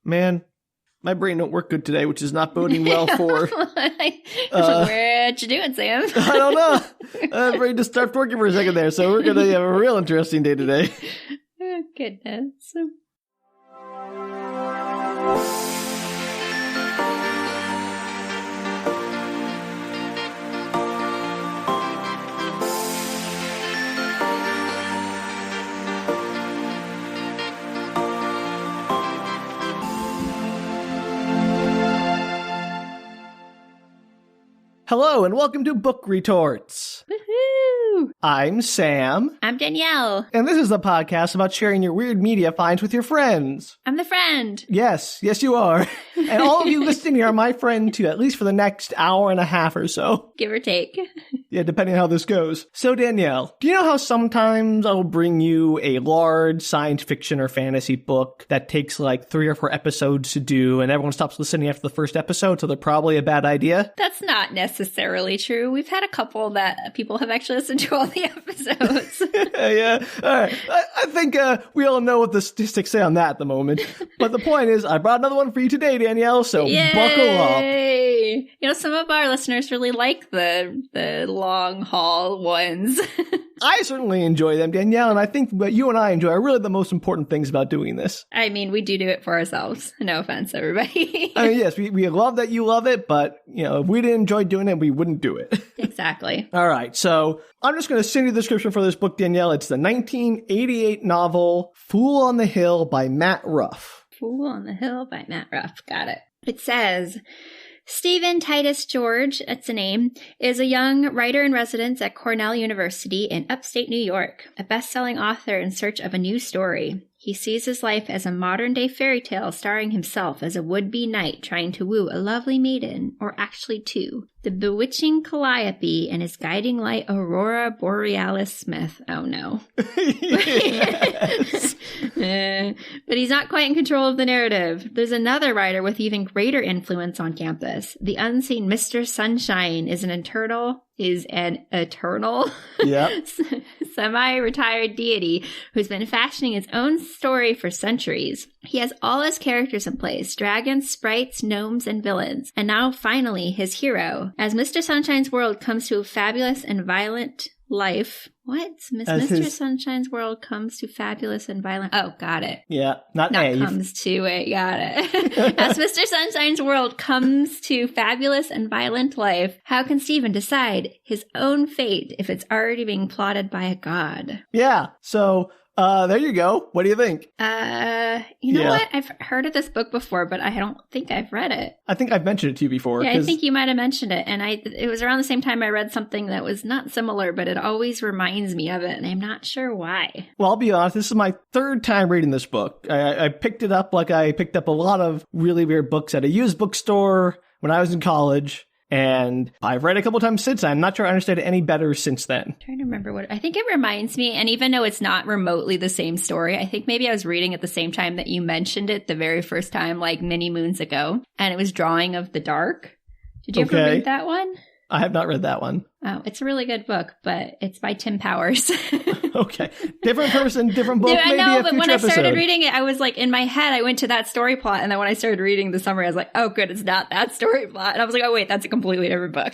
Man, my brain don't work good today, which is not boding well for... what you doing, Sam? I don't know. My brain just stopped working for a second there, so we're going to have a real interesting day today. Oh, goodness. Hello, and welcome to Book Retorts. Woohoo! I'm Sam. I'm Danielle. And this is the podcast about sharing your weird media finds with your friends. I'm the friend. Yes, you are. And all of you listening here are my friend too, at least for the next hour and a half or so. Give or take. Yeah, depending on how this goes. So Danielle, do you know how sometimes I'll bring you a large science fiction or fantasy book that takes like 3 or 4 episodes to do and everyone stops listening after the first episode, so they're probably a bad idea? That's not necessarily true. We've had a couple that people have actually listened to all the episodes. Yeah. All right. I think we all know what the statistics say on that at the moment. But the point is, I brought another one for you today, Danielle, so Yay! Buckle up. You know, some of our listeners really like the long haul ones. I certainly enjoy them, Danielle, and I think what you and I enjoy are really the most important things about doing this. I mean, we do it for ourselves. No offense, everybody. I mean, yes, we love that you love it, but, you know, if we didn't enjoy doing it, we wouldn't do it. Exactly. All right, so I'm just going to send you the description for this book, Danielle. It's the 1988 novel Fool on the Hill by Matt Ruff. Fool on the Hill by Matt Ruff. Got it. It says... Stephen Titus George, that's a name, is a young writer in residence at Cornell University in upstate New York, a best-selling author in search of a new story. He sees his life as a modern-day fairy tale starring himself as a would-be knight trying to woo a lovely maiden, or actually 2, the bewitching Calliope and his guiding light Aurora Borealis Smith. Oh no. Yes. But he's not quite in control of the narrative. There's another writer with even greater influence on campus. The unseen Mr. Sunshine is an eternal Yep. semi-retired deity who's been fashioning his own story for centuries. He has all his characters in place, dragons, sprites, gnomes, and villains. And now, finally, his hero. As Mr. Sunshine's world comes to a fabulous and violent life... What? Mr. Sunshine's world comes to fabulous and violent... Oh, got it. Yeah, not comes to it. Got it. As Mr. Sunshine's world comes to fabulous and violent life, how can Stephen decide his own fate if it's already being plotted by a god? Yeah, so... there you go. What do you think? You know what? I've heard of this book before, but I don't think I've read it. I think I've mentioned it to you before. Yeah, I think you might have mentioned it. And it was around the same time I read something that was not similar, but it always reminds me of it, and I'm not sure why. Well, I'll be honest, this is my 3rd time reading this book. I picked it up like I picked up a lot of really weird books at a used bookstore when I was in college. And I've read it a couple times since. I'm not sure I understood it any better since then. I'm trying to remember what... I think it reminds me, and even though it's not remotely the same story, I think maybe I was reading at the same time that you mentioned it the very first time, like many moons ago, and it was Drawing of the Dark. Did you ever read that one? I have not read that one. Oh, it's a really good book, but it's by Tim Powers. Okay. Different person, different book, I maybe know, a but future when I started episode. reading it, I was like, in my head, I went to that story plot, and then when I started reading the summary, I was like, oh, good, it's not that story plot. And I was like, oh, wait, that's a completely different book.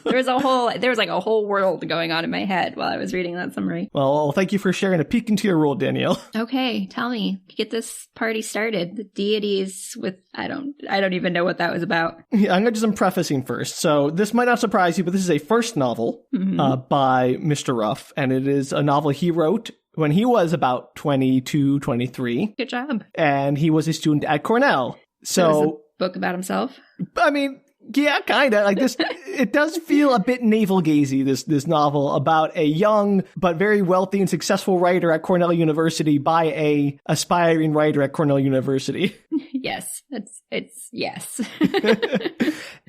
There was like a whole world going on in my head while I was reading that summary. Well, thank you for sharing a peek into your world, Danielle. Okay, tell me. Get this party started. The deities with... I don't even know what that was about. Yeah, I'm going to do some prefacing first. So this might not surprise you, but this is a first novel by Mr. Ruff, and it is a novel he wrote when he was about 22, 23. Good job. And he was a student at Cornell. So it was a book about himself? I mean... Yeah, kind of. Like this, it does feel a bit navel-gazy, this novel about a young but very wealthy and successful writer at Cornell University by a aspiring writer at Cornell University. Yes, it's yes.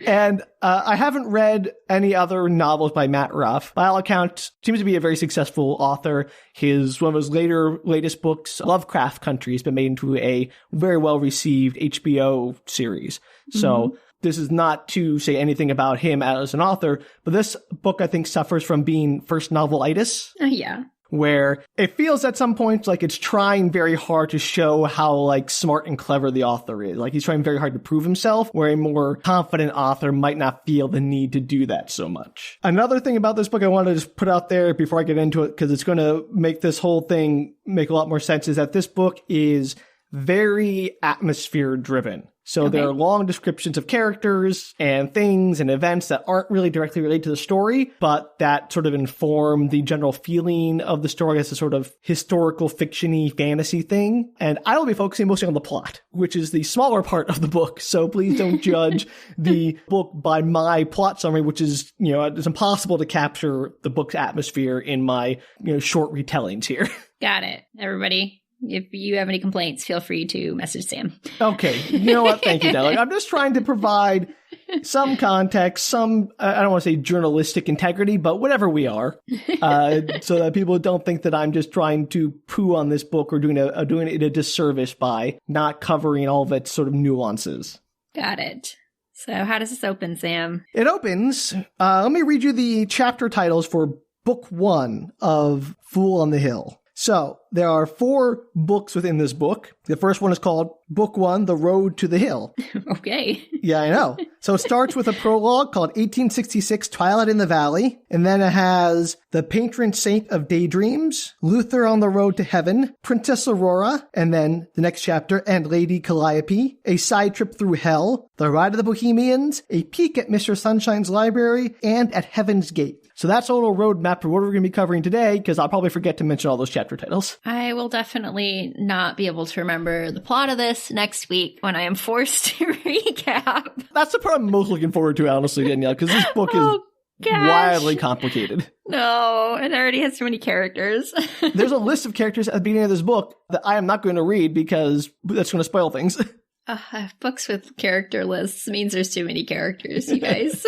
And I haven't read any other novels by Matt Ruff. By all accounts, seems to be a very successful author. One of his latest books, Lovecraft Country, has been made into a very well-received HBO series. So this is not to say anything about him as an author, but this book, I think, suffers from being first novelitis. Yeah. where it feels at some points like it's trying very hard to show how like smart and clever the author is. Like he's trying very hard to prove himself, where a more confident author might not feel the need to do that so much. Another thing about this book I want to just put out there before I get into it, because it's going to make this whole thing make a lot more sense, is that this book is very atmosphere driven. So there are long descriptions of characters and things and events that aren't really directly related to the story, but that sort of inform the general feeling of the story as a sort of historical fiction-y fantasy thing. And I will be focusing mostly on the plot, which is the smaller part of the book. So please don't judge the book by my plot summary, which is, you know, it's impossible to capture the book's atmosphere in my, you know, short retellings here. Got it. Everybody, if you have any complaints, feel free to message Sam. Okay. You know what? Thank you, Danielle. I'm just trying to provide some context, some, I don't want to say journalistic integrity, but whatever we are, so that people don't think that I'm just trying to poo on this book or doing it a disservice by not covering all of its sort of nuances. Got it. So how does this open, Sam? It opens, let me read you the chapter titles for Book 1 of Fool on the Hill. So there are 4 books within this book. The first one is called Book 1, The Road to the Hill. Okay. Yeah, I know. So it starts with a prologue called 1866 Twilight in the Valley. And then it has The Patron Saint of Daydreams, Luther on the Road to Heaven, Princess Aurora, and then the next chapter, And Lady Calliope, A Side Trip Through Hell, The Ride of the Bohemians, A Peek at Mr. Sunshine's Library, and At Heaven's Gate. So that's a little roadmap for what we're going to be covering today, because I'll probably forget to mention all those chapter titles. I will definitely not be able to remember the plot of this next week when I am forced to recap. That's the part I'm most looking forward to, honestly, Danielle, because this book is wildly complicated. No, it already has so many characters. There's a list of characters at the beginning of this book that I am not going to read because that's going to spoil things. Books with character lists means there's too many characters, you guys.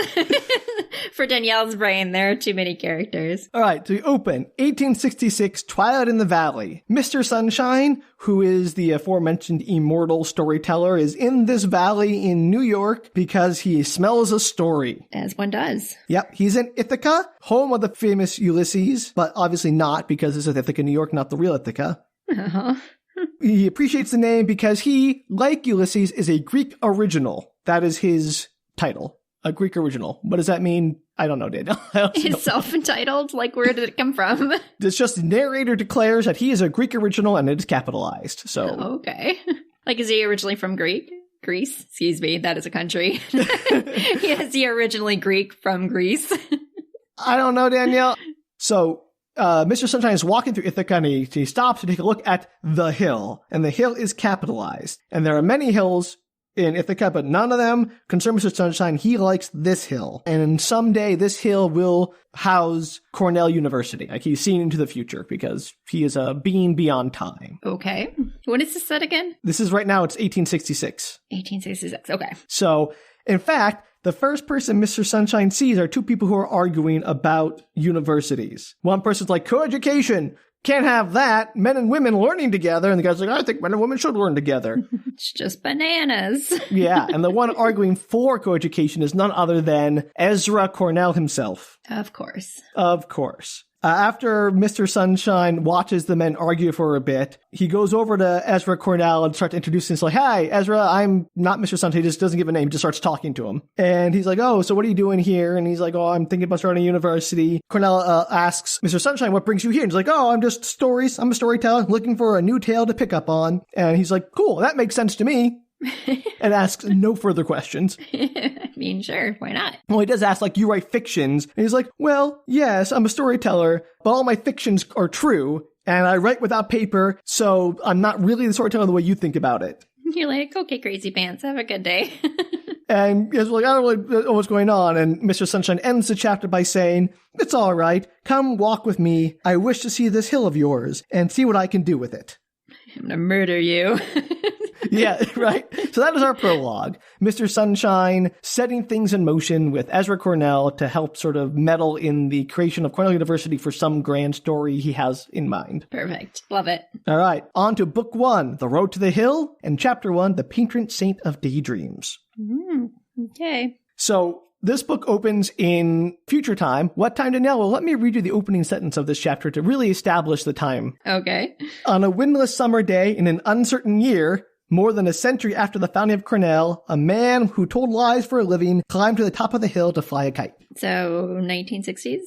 For Danielle's brain, there are too many characters. All right, so we open 1866 Twilight in the Valley. Mr. Sunshine, who is the aforementioned immortal storyteller, is in this valley in New York because he smells a story. As one does. Yep, he's in Ithaca, home of the famous Ulysses, but obviously not because this is Ithaca, New York, not the real Ithaca. Uh-huh. He appreciates the name because he, like Ulysses, is a Greek original. That is his title. A Greek original. What does that mean? I don't know, Daniel. He's self-entitled? Like, where did it come from? It's just the narrator declares that he is a Greek original and it is capitalized. So okay. Like, is he originally from Greece? Excuse me, that is a country. Is he originally Greek from Greece? I don't know, Danielle. So Mr. Sunshine is walking through Ithaca and he stops to take a look at the hill. And the hill is capitalized. And there are many hills in Ithaca, but none of them concern Mr. Sunshine. He likes this hill. And someday this hill will house Cornell University. Like, he's seen into the future because he is a being beyond time. Okay. When is this set again? This is right now, it's 1866. 1866, okay. So, in fact, the first person Mr. Sunshine sees are 2 people who are arguing about universities. One person's like, coeducation, can't have that. Men and women learning together. And the guy's like, I think men and women should learn together. It's just bananas. Yeah, and the one arguing for coeducation is none other than Ezra Cornell himself. Of course. Of course. After Mr. Sunshine watches the men argue for a bit, he goes over to Ezra Cornell and starts introducing himself. Like, hi, Ezra, I'm not Mr. Sunshine. He just doesn't give a name, just starts talking to him. And he's like, oh, so what are you doing here? And he's like, oh, I'm thinking about starting a university. Cornell asks Mr. Sunshine, what brings you here? And he's like, oh, I'm just stories. I'm a storyteller looking for a new tale to pick up on. And he's like, cool, that makes sense to me. And asks no further questions. I mean, sure, why not? Well, he does ask, like, you write fictions? And he's like, well, yes, I'm a storyteller, but all my fictions are true, and I write without paper, so I'm not really the storyteller the way you think about it. You're like, okay, crazy pants, have a good day. And he's like, I don't really know what's going on. And Mr. Sunshine ends the chapter by saying, it's all right, come walk with me. I wish to see this hill of yours, and see what I can do with it. I'm gonna murder you. Yeah, right? So that is our prologue. Mr. Sunshine setting things in motion with Ezra Cornell to help sort of meddle in the creation of Cornell University for some grand story he has in mind. Perfect. Love it. All right. On to Book 1, The Road to the Hill, and Chapter 1, The Patron Saint of Daydreams. Okay. So this book opens in future time. What time, Danielle? Well, let me read you the opening sentence of this chapter to really establish the time. Okay. On a windless summer day in an uncertain year, more than a century after the founding of Cornell, a man who told lies for a living climbed to the top of the hill to fly a kite. So 1960s?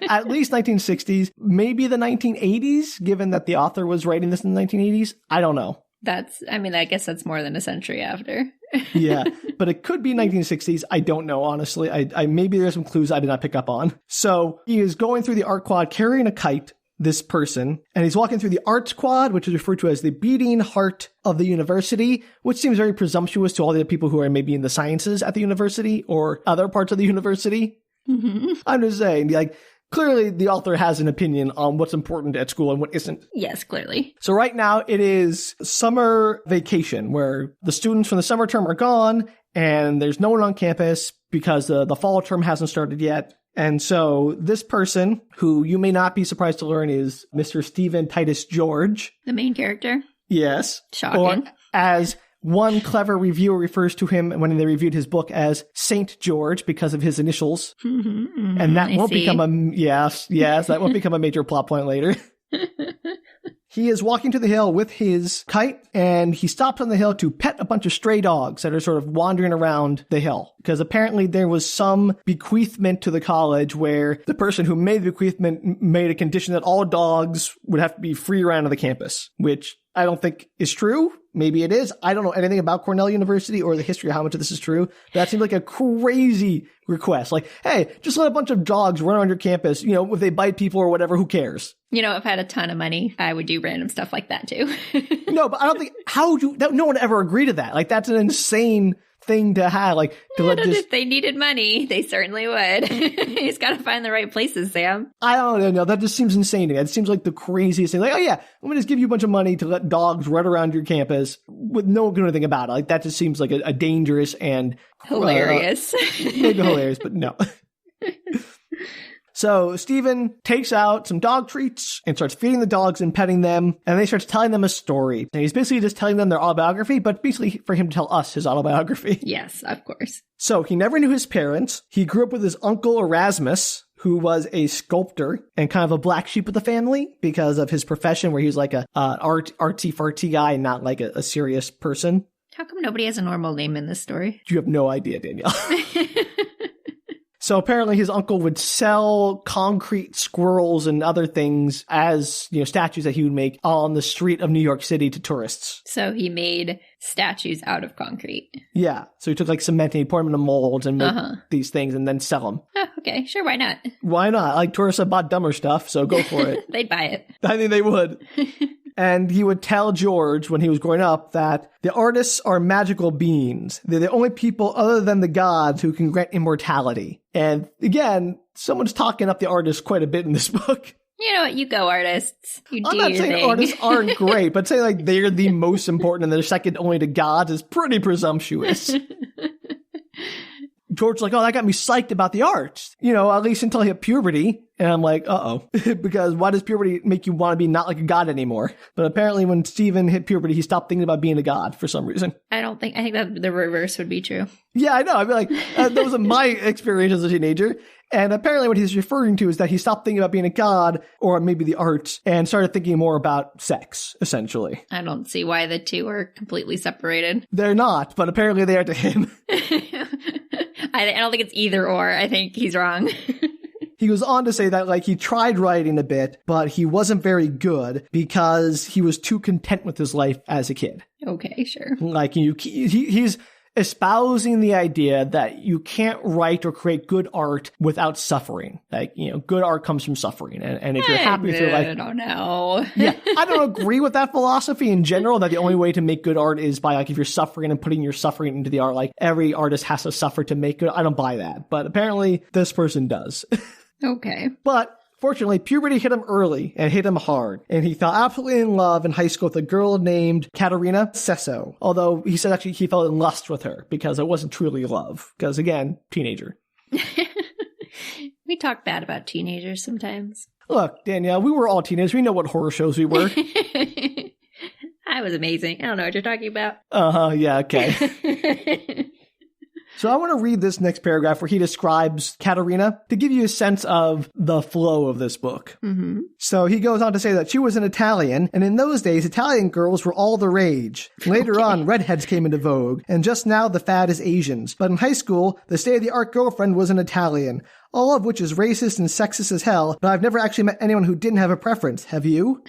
At least 1960s, maybe the 1980s, given that the author was writing this in the 1980s. I don't know. I guess that's more than a century after. Yeah, but it could be 1960s. I don't know, honestly. I maybe there's some clues I did not pick up on. So he is going through the art quad carrying a kite, this person, and he's walking through the arts quad, which is referred to as the beating heart of the university, which seems very presumptuous to all the people who are maybe in the sciences at the university or other parts of the university. Mm-hmm. I'm just saying, like, clearly the author has an opinion on what's important at school and what isn't. Yes, clearly. So right now it is summer vacation where the students from the summer term are gone and there's no one on campus because the fall term hasn't started yet. And so this person, who you may not be surprised to learn is Mr. Stephen Titus George. The main character? Yes. Shocking. Or as one clever reviewer refers to him when they reviewed his book as Saint George because of his initials. Mm-hmm, and that won't become that won't become a major plot point later. He is walking to the hill with his kite, and he stops on the hill to pet a bunch of stray dogs that are sort of wandering around the hill. Because apparently there was some bequeathment to the college where the person who made the bequeathment made a condition that all dogs would have to be free around the campus, which I don't think is true. Maybe it is. I don't know anything about Cornell University or the history of how much of this is true. That seems like a crazy request. Like, hey, just let a bunch of dogs run around your campus. You know, if they bite people or whatever, who cares? You know, if I had a ton of money, I would do random stuff like that too. No, but I don't think, no one ever agreed to that. Like, that's an insane thing to have. Like, to let if they needed money, they certainly would. You just gotta find the right places, Sam. I don't know. That just seems insane to me. It seems like the craziest thing. Like, oh yeah, I'm gonna just give you a bunch of money to let dogs run around your campus with no one doing anything about it. Like, that just seems like a dangerous and hilarious. Maybe hilarious, but no. So Stephen takes out some dog treats and starts feeding the dogs and petting them, and then he starts telling them a story. And he's basically just telling them their autobiography, but basically for him to tell us his autobiography. Yes, of course. So he never knew his parents. He grew up with his uncle Erasmus, who was a sculptor and kind of a black sheep of the family because of his profession, where he was like a artsy-fartsy guy and not like a serious person. How come nobody has a normal name in this story? You have no idea, Danielle. So apparently his uncle would sell concrete squirrels and other things as, you know, statues that he would make on the street of New York City to tourists. So he made statues out of concrete. Yeah. So he took like cement and he poured them into molds and made these things and then sell them. Oh, okay. Sure. Why not? Why not? Like, tourists have bought dumber stuff, so go for it. They'd buy it. I think they would. And he would tell George when he was growing up that the artists are magical beings. They're the only people other than the gods who can grant immortality. And again, someone's talking up the artists quite a bit in this book. You know what? You go, artists. You do I'm not your saying thing. Artists aren't great, but saying like they're the most important and they're second only to gods is pretty presumptuous. George's like, oh, that got me psyched about the arts. You know, at least until I hit puberty. And I'm like, uh-oh. Because why does puberty make you want to be not like a god anymore? But apparently when Stephen hit puberty, he stopped thinking about being a god for some reason. I think that the reverse would be true. Yeah, I know. I mean, like, that wasn't my experience as a teenager. And apparently what he's referring to is that he stopped thinking about being a god or maybe the arts and started thinking more about sex, essentially. I don't see why the two are completely separated. They're not, but apparently they are to him. I don't think it's either or. I think he's wrong. He goes on to say that, like, he tried writing a bit, but he wasn't very good because he was too content with his life as a kid. Okay, sure. Like, he's espousing the idea that you can't write or create good art without suffering. Like, you know, good art comes from suffering. And if you're happy with your life... I don't know. Yeah, I don't agree with that philosophy in general, that the only way to make good art is by, like, if you're suffering and putting your suffering into the art, like, every artist has to suffer to make good. I don't buy that. But apparently, this person does. Okay. But fortunately, puberty hit him early and hit him hard, and he fell absolutely in love in high school with a girl named Katerina Sesso. Although he said actually he fell in lust with her because it wasn't truly love. Because again, teenager. We talk bad about teenagers sometimes. Look, Danielle, we were all teenagers. We know what horror shows we were. I was amazing. I don't know what you're talking about. Yeah, okay. So I want to read this next paragraph where he describes Katerina to give you a sense of the flow of this book. Mm-hmm. So he goes on to say that she was an Italian, and in those days, Italian girls were all the rage. Later on, redheads came into vogue, and just now the fad is Asians. But in high school, the state-of-the-art girlfriend was an Italian. All of which is racist and sexist as hell, but I've never actually met anyone who didn't have a preference. Have you?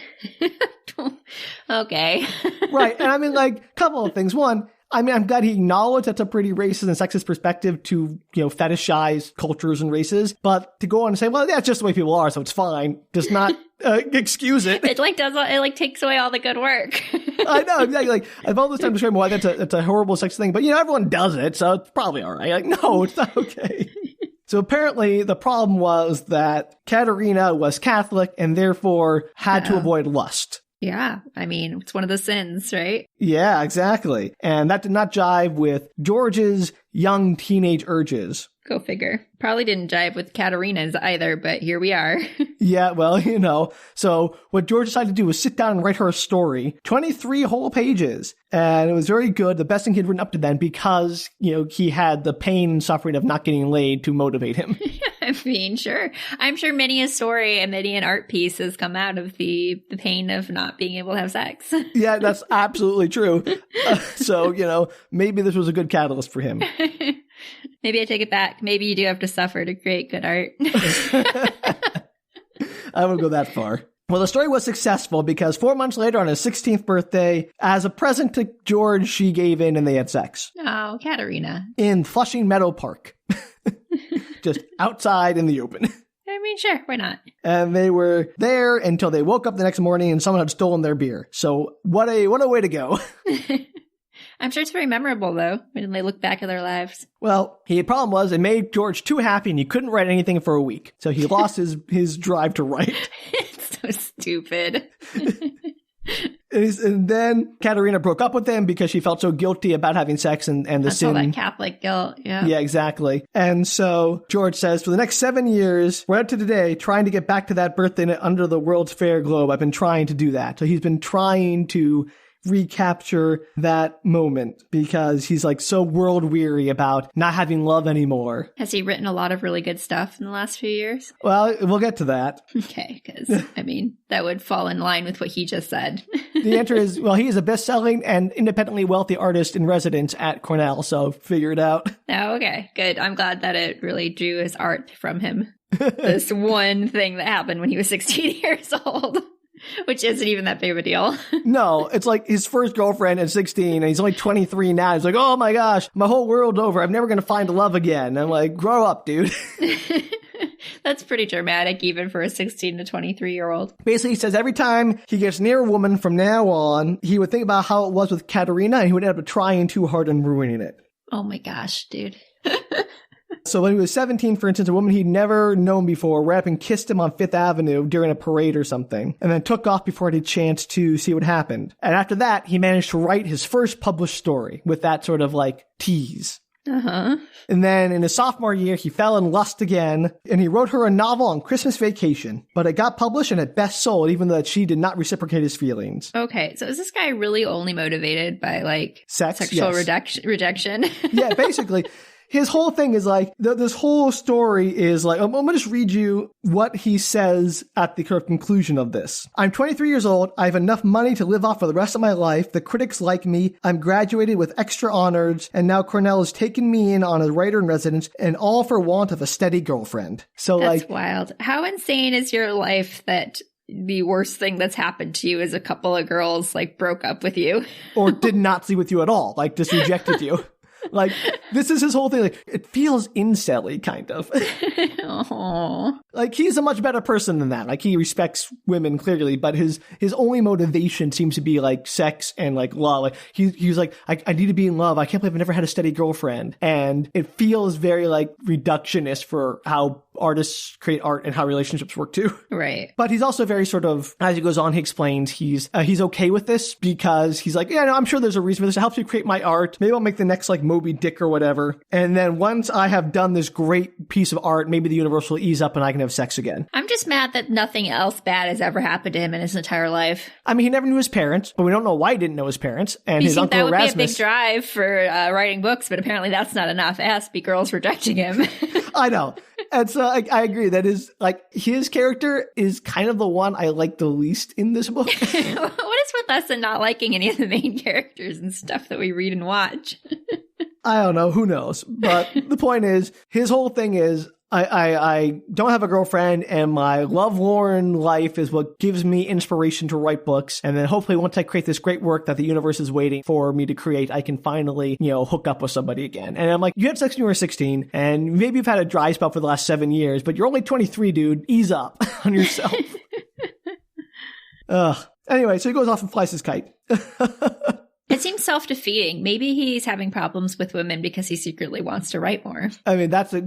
Okay. Right. And I mean, like, a couple of things. One, I mean, I'm glad he acknowledged that's a pretty racist and sexist perspective to, fetishize cultures and races. But to go on and say, well, that's just the way people are, so it's fine, does not excuse it. It takes away all the good work. I know, exactly. Like, I've all this time describing why that's a horrible sexist thing, but, everyone does it, so it's probably all right. Like, no, it's not okay. So apparently the problem was that Katerina was Catholic and therefore had to avoid lust. Yeah. I mean, it's one of the sins, right? Yeah, exactly. And that did not jive with George's young teenage urges. Go figure. Probably didn't jive with Katerina's either, but here we are. Yeah, well, So what George decided to do was sit down and write her a story, 23 whole pages. And it was very good. The best thing he'd written up to then because, he had the pain and suffering of not getting laid to motivate him. I mean, sure. I'm sure many a story and many an art piece has come out of the pain of not being able to have sex. Yeah, that's absolutely true. So, maybe this was a good catalyst for him. Maybe I take it back. Maybe you do have to suffer to create good art. I wouldn't go that far. Well, the story was successful because 4 months later on his 16th birthday, as a present to George, she gave in and they had sex. Oh, Katerina. In Flushing Meadow Park. Just outside in the open. I mean, sure, why not? And they were there until they woke up the next morning and someone had stolen their beer. So what a way to go. I'm sure it's very memorable, though, when they look back at their lives. Well, the problem was it made George too happy and he couldn't write anything for a week. So he lost his drive to write. It's so stupid. And then Katerina broke up with him because she felt so guilty about having sex and the That's sin. all that Catholic guilt, yeah. Yeah, exactly. And so George says, for the next 7 years, right up to today, trying to get back to that birthday under the World's Fair globe. I've been trying to do that. So he's been trying to recapture that moment because he's like so world weary about not having love anymore. Has he written a lot of really good stuff in the last few years? Well, we'll get to that. Okay, because, that would fall in line with what he just said. The answer is, well, he is a best-selling and independently wealthy artist in residence at Cornell, so figure it out. Oh, okay, good. I'm glad that it really drew his art from him. This one thing that happened when he was 16 years old. Which isn't even that big of a deal. No, it's like his first girlfriend at 16, and he's only 23 now. He's like, oh my gosh, my whole world's over. I'm never going to find love again. I'm like, grow up, dude. That's pretty dramatic, even for a 16 to 23-year-old. Basically, he says every time he gets near a woman from now on, he would think about how it was with Katerina, and he would end up trying too hard and ruining it. Oh my gosh, dude. So when he was 17, for instance, a woman he'd never known before ran up and kissed him on Fifth Avenue during a parade or something, and then took off before he had a chance to see what happened. And after that, he managed to write his first published story with that sort of like tease. Uh-huh. And then in his sophomore year, he fell in lust again, and he wrote her a novel on Christmas vacation. But it got published and it best sold, even though she did not reciprocate his feelings. Okay, so is this guy really only motivated by, like, sexual rejection? Yeah, basically. His whole thing is like, this whole story is like, I'm going to just read you what he says at the conclusion of this. I'm 23 years old. I have enough money to live off for the rest of my life. The critics like me. I'm graduated with extra honors. And now Cornell has taken me in on a writer in residence, and all for want of a steady girlfriend. So that's wild. How insane is your life that the worst thing that's happened to you is a couple of girls like broke up with you? Or did not sleep with you at all. Like just rejected you. Like, this is his whole thing. Like, it feels incel-y, kind of. Aww. Like, he's a much better person than that. Like, he respects women, clearly, but his only motivation seems to be, like, sex and, like, love. Like, he's like, I need to be in love. I can't believe I've never had a steady girlfriend. And it feels very, like, reductionist for how artists create art and how relationships work too. Right. But he's also very sort of, as he goes on, he explains he's okay with this because he's like, yeah, no, I'm sure there's a reason for this. It helps me create my art. Maybe I'll make the next like Moby Dick or whatever. And then once I have done this great piece of art, maybe the universe will ease up and I can have sex again. I'm just mad that nothing else bad has ever happened to him in his entire life. I mean, he never knew his parents, but we don't know why he didn't know his parents. And his uncle that would Erasmus, be a big drive for writing books, but apparently that's not enough. It has to be girls rejecting him. I know. And so I agree. That is like his character is kind of the one I like the least in this book. What is with us and not liking any of the main characters and stuff that we read and watch? I don't know. Who knows? But the point is, his whole thing is, I don't have a girlfriend, and my lovelorn life is what gives me inspiration to write books. And then hopefully once I create this great work that the universe is waiting for me to create, I can finally, hook up with somebody again. And I'm like, you had sex when you were 16, and maybe you've had a dry spell for the last 7 years, but you're only 23, dude. Ease up on yourself. Anyway, so he goes off and flies his kite. It seems self-defeating. Maybe he's having problems with women because he secretly wants to write more. I mean, that's a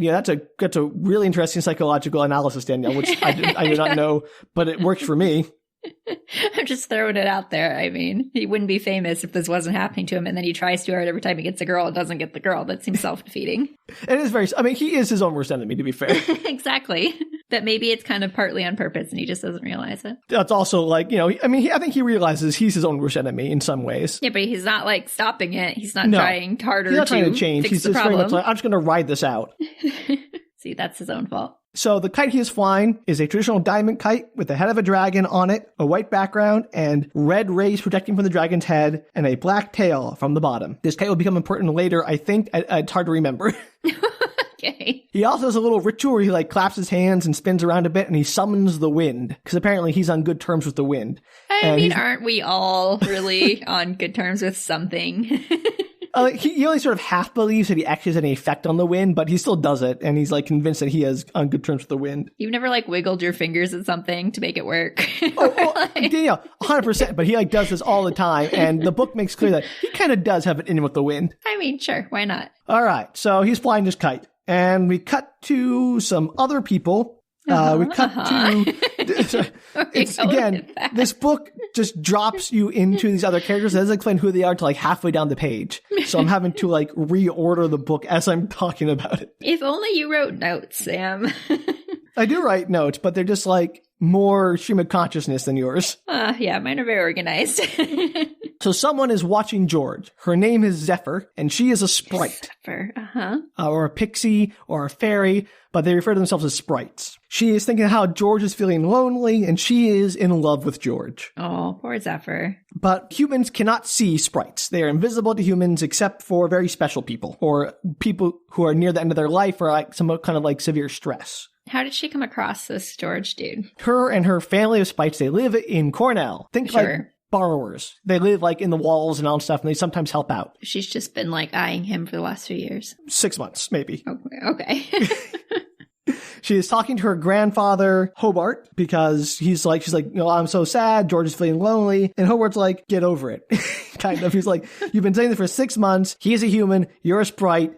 really interesting psychological analysis, Danielle, which I do not know, but it works for me. I'm just throwing it out there. I mean, he wouldn't be famous if this wasn't happening to him, and then he tries too hard every time he gets a girl and doesn't get the girl. That seems self-defeating. It is he is his own worst enemy, to be fair. Exactly. That maybe it's kind of partly on purpose and he just doesn't realize it. That's also like, I think he realizes he's his own worst enemy in some ways. Yeah, but he's not like stopping it. He's not trying harder he's not trying to change. He's the just problem. very much like, I'm just going to ride this out. See, that's his own fault. So the kite he is flying is a traditional diamond kite with the head of a dragon on it, a white background, and red rays projecting from the dragon's head, and a black tail from the bottom. This kite will become important later, I think. It's hard to remember. Okay. He also has a little ritual where he claps his hands and spins around a bit, and he summons the wind, because apparently he's on good terms with the wind. I mean, aren't we all really on good terms with something? He only sort of half believes that he actually has any effect on the wind, but he still does it, and he's convinced that he is on good terms with the wind. You've never wiggled your fingers at something to make it work? Yeah, 100%, but he does this all the time, and the book makes clear that he kind of does have it in with the wind. I mean, sure, why not? All right, so he's flying his kite, and we cut to some other people. This book just drops you into these other characters. It doesn't explain who they are until halfway down the page. So I'm having to reorder the book as I'm talking about it. If only you wrote notes, Sam. I do write notes, but they're just more stream of consciousness than yours. Yeah, mine are very organized. So someone is watching George. Her name is Zephyr, and she is a sprite. Zephyr, or a pixie, or a fairy, but they refer to themselves as sprites. She is thinking how George is feeling lonely, and she is in love with George. Oh, poor Zephyr. But humans cannot see sprites. They are invisible to humans except for very special people, or people who are near the end of their life, or some kind of severe stress. How did she come across this George dude? Her and her family of sprites, they live in Cornell. Think borrowers. They live in the walls and all stuff, and they sometimes help out. She's just been eyeing him for the last few years. 6 months, maybe. Okay. She is talking to her grandfather, Hobart, because she's like, I'm so sad. George is feeling lonely. And Hobart's like, get over it. Kind of. He's like, you've been saying this for 6 months. He's a human. You're a sprite.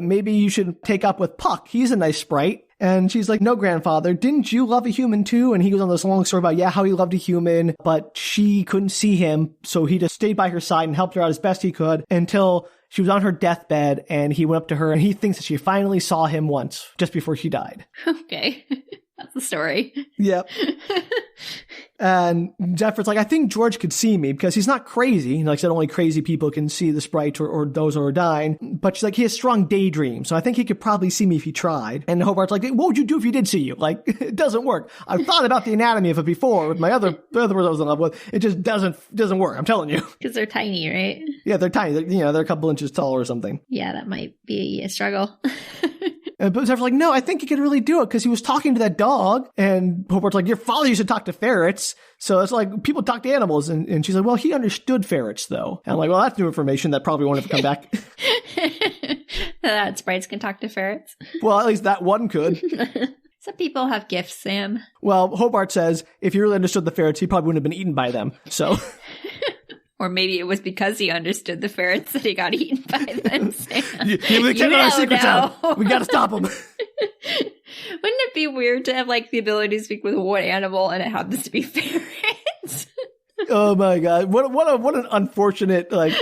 Maybe you should take up with Puck. He's a nice sprite. And she's like, no, grandfather, didn't you love a human too? And he goes on this long story about, how he loved a human, but she couldn't see him. So he just stayed by her side and helped her out as best he could until she was on her deathbed, and he went up to her, and he thinks that she finally saw him once, just before she died. Okay. That's the story. Yep. And Zephyr's like, I think George could see me because he's not crazy. Like I said, only crazy people can see the sprites or those who are dying. But she's like, he has strong daydreams. So I think he could probably see me if he tried. And Hobart's like, what would you do if he did see you? It doesn't work. I've thought about the anatomy of it before with my other person I was in love with. It just doesn't work. I'm telling you. Because they're tiny, right? Yeah, they're tiny. They're a couple inches tall or something. Yeah, that might be a struggle. But Zephyr's like, no, I think he could really do it because he was talking to that dog. And Hobart's like, your father used to talk to ferrets. So it's people talk to animals. And she's like, well, he understood ferrets, though. And I'm like, well, that's new information that probably won't have come back. That sprites can talk to ferrets. Well, at least that one could. Some people have gifts, Sam. Well, Hobart says if he really understood the ferrets, he probably wouldn't have been eaten by them. So... Or maybe it was because he understood the ferrets that he got eaten by them. They kept our secrets out. We got to stop them. Wouldn't it it be weird to have like the ability to speak with one animal and it happens to be ferrets? Oh my god! What an unfortunate like.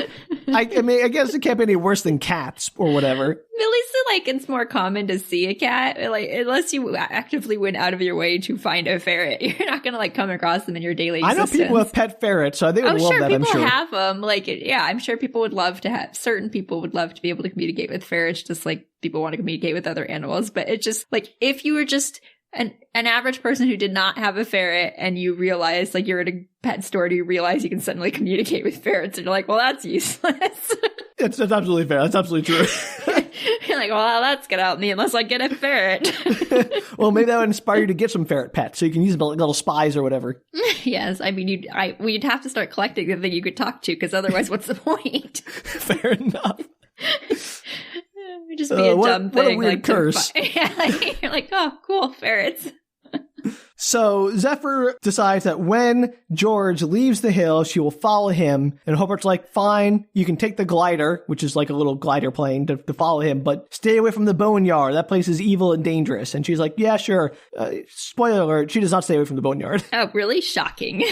I mean, I guess it can't be any worse than cats or whatever. At least like it's more common to see a cat. Like unless you actively went out of your way to find a ferret, you're not gonna like come across them in your daily existence. I know people have pet ferrets, so they would love that. I'm sure people have them. Like, yeah, I'm sure people would love to have. Certain people would love to be able to communicate with ferrets, just like people want to communicate with other animals. But it's just like if you were just an average person who did not have a ferret and you realize like you're at a pet store and you realize you can suddenly communicate with ferrets and you're like, well, that's useless. That's absolutely fair. That's absolutely true. You're like, well, that's gonna help me unless I get a ferret. Well, maybe that would inspire you to get some ferret pets so you can use them like little spies or whatever. Yes, I mean, you'd have to start collecting the thing you could talk to because otherwise what's the point? Fair enough. It'd just be a dumb thing. What a weird curse. Yeah, you're like, oh, cool, ferrets. So Zephyr decides that when George leaves the hill, she will follow him. And Hobart's like, fine, you can take the glider, which is like a little glider plane to follow him, but stay away from the boneyard. That place is evil and dangerous. And she's like, yeah, sure. Spoiler alert, she does not stay away from the boneyard. Oh, really? Shocking.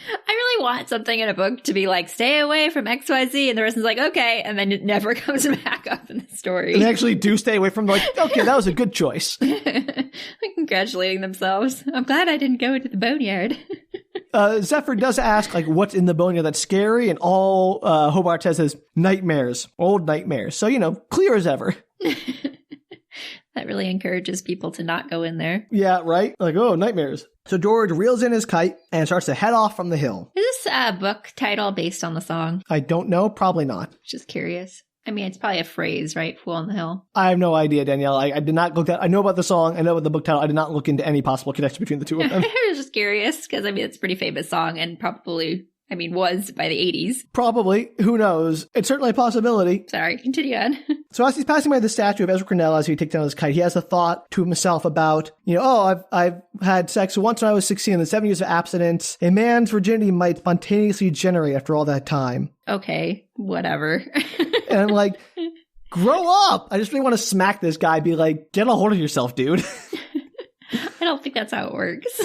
I really want something in a book to be like, stay away from XYZ, and the person's like, okay, and then it never comes back up in the story. And they actually do stay away from, like, okay, that was a good choice. Congratulating themselves. I'm glad I didn't go into the boneyard. Zephyr does ask, like, what's in the boneyard that's scary, and all Hobart says is nightmares, old nightmares. So, clear as ever. That really encourages people to not go in there. Yeah, right? Like, oh, nightmares. So George reels in his kite and starts to head off from the hill. Is this book title based on the song? I don't know. Probably not. Just curious. I mean, it's probably a phrase, right? Fool on the Hill. I have no idea, Danielle. I did not look at. I know about the song. I know about the book title. I did not look into any possible connection between the two of them. I was just curious because, I mean, it's a pretty famous song and probably, I mean, was by the 80s. Probably. Who knows? It's certainly a possibility. Sorry, continue on. So as he's passing by the statue of Ezra Cornell as he takes down his kite, he has a thought to himself about, I've had sex once when I was 16 and 7 years of abstinence. A man's virginity might spontaneously generate after all that time. Okay, whatever. And I'm like, grow up. I just really want to smack this guy, be like, get a hold of yourself, dude. I don't think that's how it works.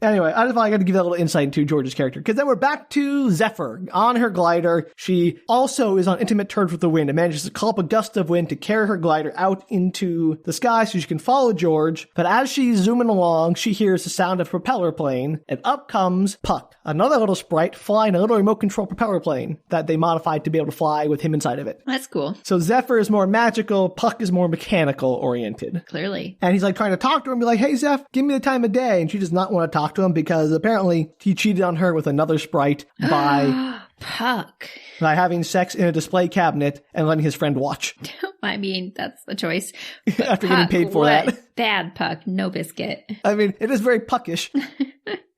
Anyway, I just thought I got to give that a little insight into George's character. Because then we're back to Zephyr on her glider. She also is on intimate terms with the wind and manages to call up a gust of wind to carry her glider out into the sky so she can follow George. But as she's zooming along, she hears the sound of a propeller plane, and up comes Puck, another little sprite flying a little remote control propeller plane that they modified to be able to fly with him inside of it. That's cool. So Zephyr is more magical, Puck is more mechanical oriented. Clearly. And he's like trying to talk to her and be like, hey, Zeph, give me the time of day. And she does not want to talk to him because apparently he cheated on her with another sprite by Puck. By having sex in a display cabinet and letting his friend watch. I mean, that's the choice. After getting paid for that. Bad Puck, no biscuit. I mean, it is very puckish.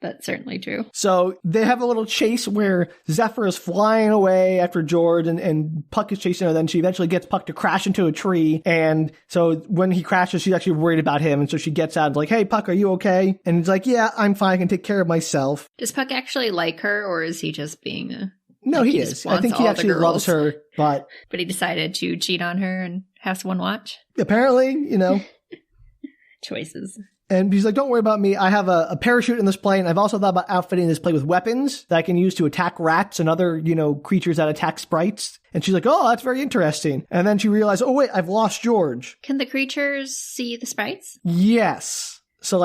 That's certainly true. So they have a little chase where Zephyr is flying away after George and Puck is chasing her. Then she eventually gets Puck to crash into a tree. And so when he crashes, she's actually worried about him. And so she gets out and is like, hey, Puck, are you okay? And he's like, yeah, I'm fine. I can take care of myself. Does Puck actually like her, or is he just being a... No, he is. I think he actually loves her, but... But he decided to cheat on her and have someone watch? Apparently, Choices. And he's like, don't worry about me. I have a parachute in this plane. I've also thought about outfitting this plane with weapons that I can use to attack rats and other, creatures that attack sprites. And she's like, oh, that's very interesting. And then she realized, oh, wait, I've lost George. Can the creatures see the sprites? Yes. So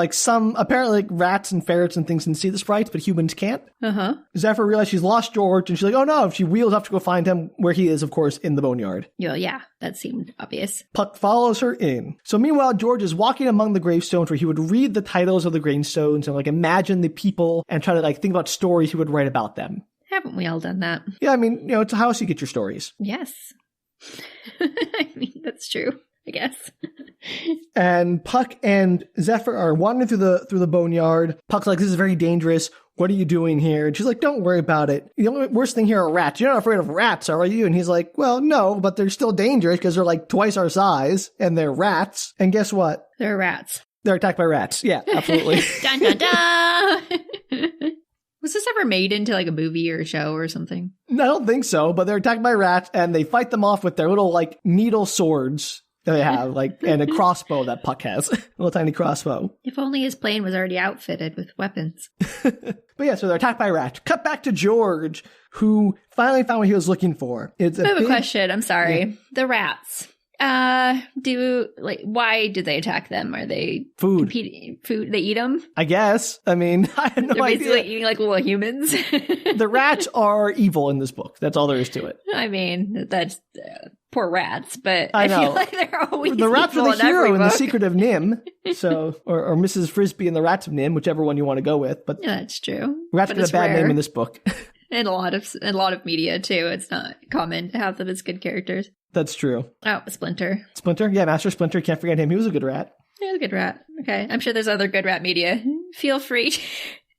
apparently rats and ferrets and things can see the sprites, but humans can't. Uh-huh. Zephyr realized she's lost George, and she's like, oh no, she wheels up to go find him where he is, of course, in the boneyard. Yeah, that seemed obvious. Puck follows her in. So meanwhile, George is walking among the gravestones where he would read the titles of the gravestones and imagine the people and try to think about stories he would write about them. Haven't we all done that? Yeah, I mean, it's a house you get your stories. Yes. I mean, that's true. I guess. And Puck and Zephyr are wandering through the boneyard. Puck's like, this is very dangerous. What are you doing here? And she's like, don't worry about it. The only worst thing here are rats. You're not afraid of rats, are you? And he's like, well, no, but they're still dangerous because they're twice our size and they're rats. And guess what? They're rats. They're attacked by rats. Yeah, absolutely. Dun, dun, dun. Was this ever made into a movie or a show or something? No, I don't think so, but they're attacked by rats and they fight them off with their little needle swords. that they have, like, and a crossbow that Puck has. A little tiny crossbow. If only his plane was already outfitted with weapons. But yeah, so they're attacked by rats. Cut back to George, who finally found what he was looking for. I have a question. I'm sorry. Yeah. The rats. Why do they attack them? Are they food? Food? They eat them? I guess. I mean, I have no They're idea. basically eating like little humans. The rats are evil in this book. That's all there is to it. I mean, that's poor rats, but I feel like they're always the rats are the hero in The book. Secret of Nim. So, or Mrs. Frisbee and the Rats of Nim, whichever one you want to go with. But yeah, that's true. Rats get a bad name in this book. And a lot of media too. It's not common to have them as good characters. That's true. Oh, Splinter. Splinter? Yeah, Master Splinter. Can't forget him. He was a good rat. Yeah, a good rat. Okay. I'm sure there's other good rat media. Feel free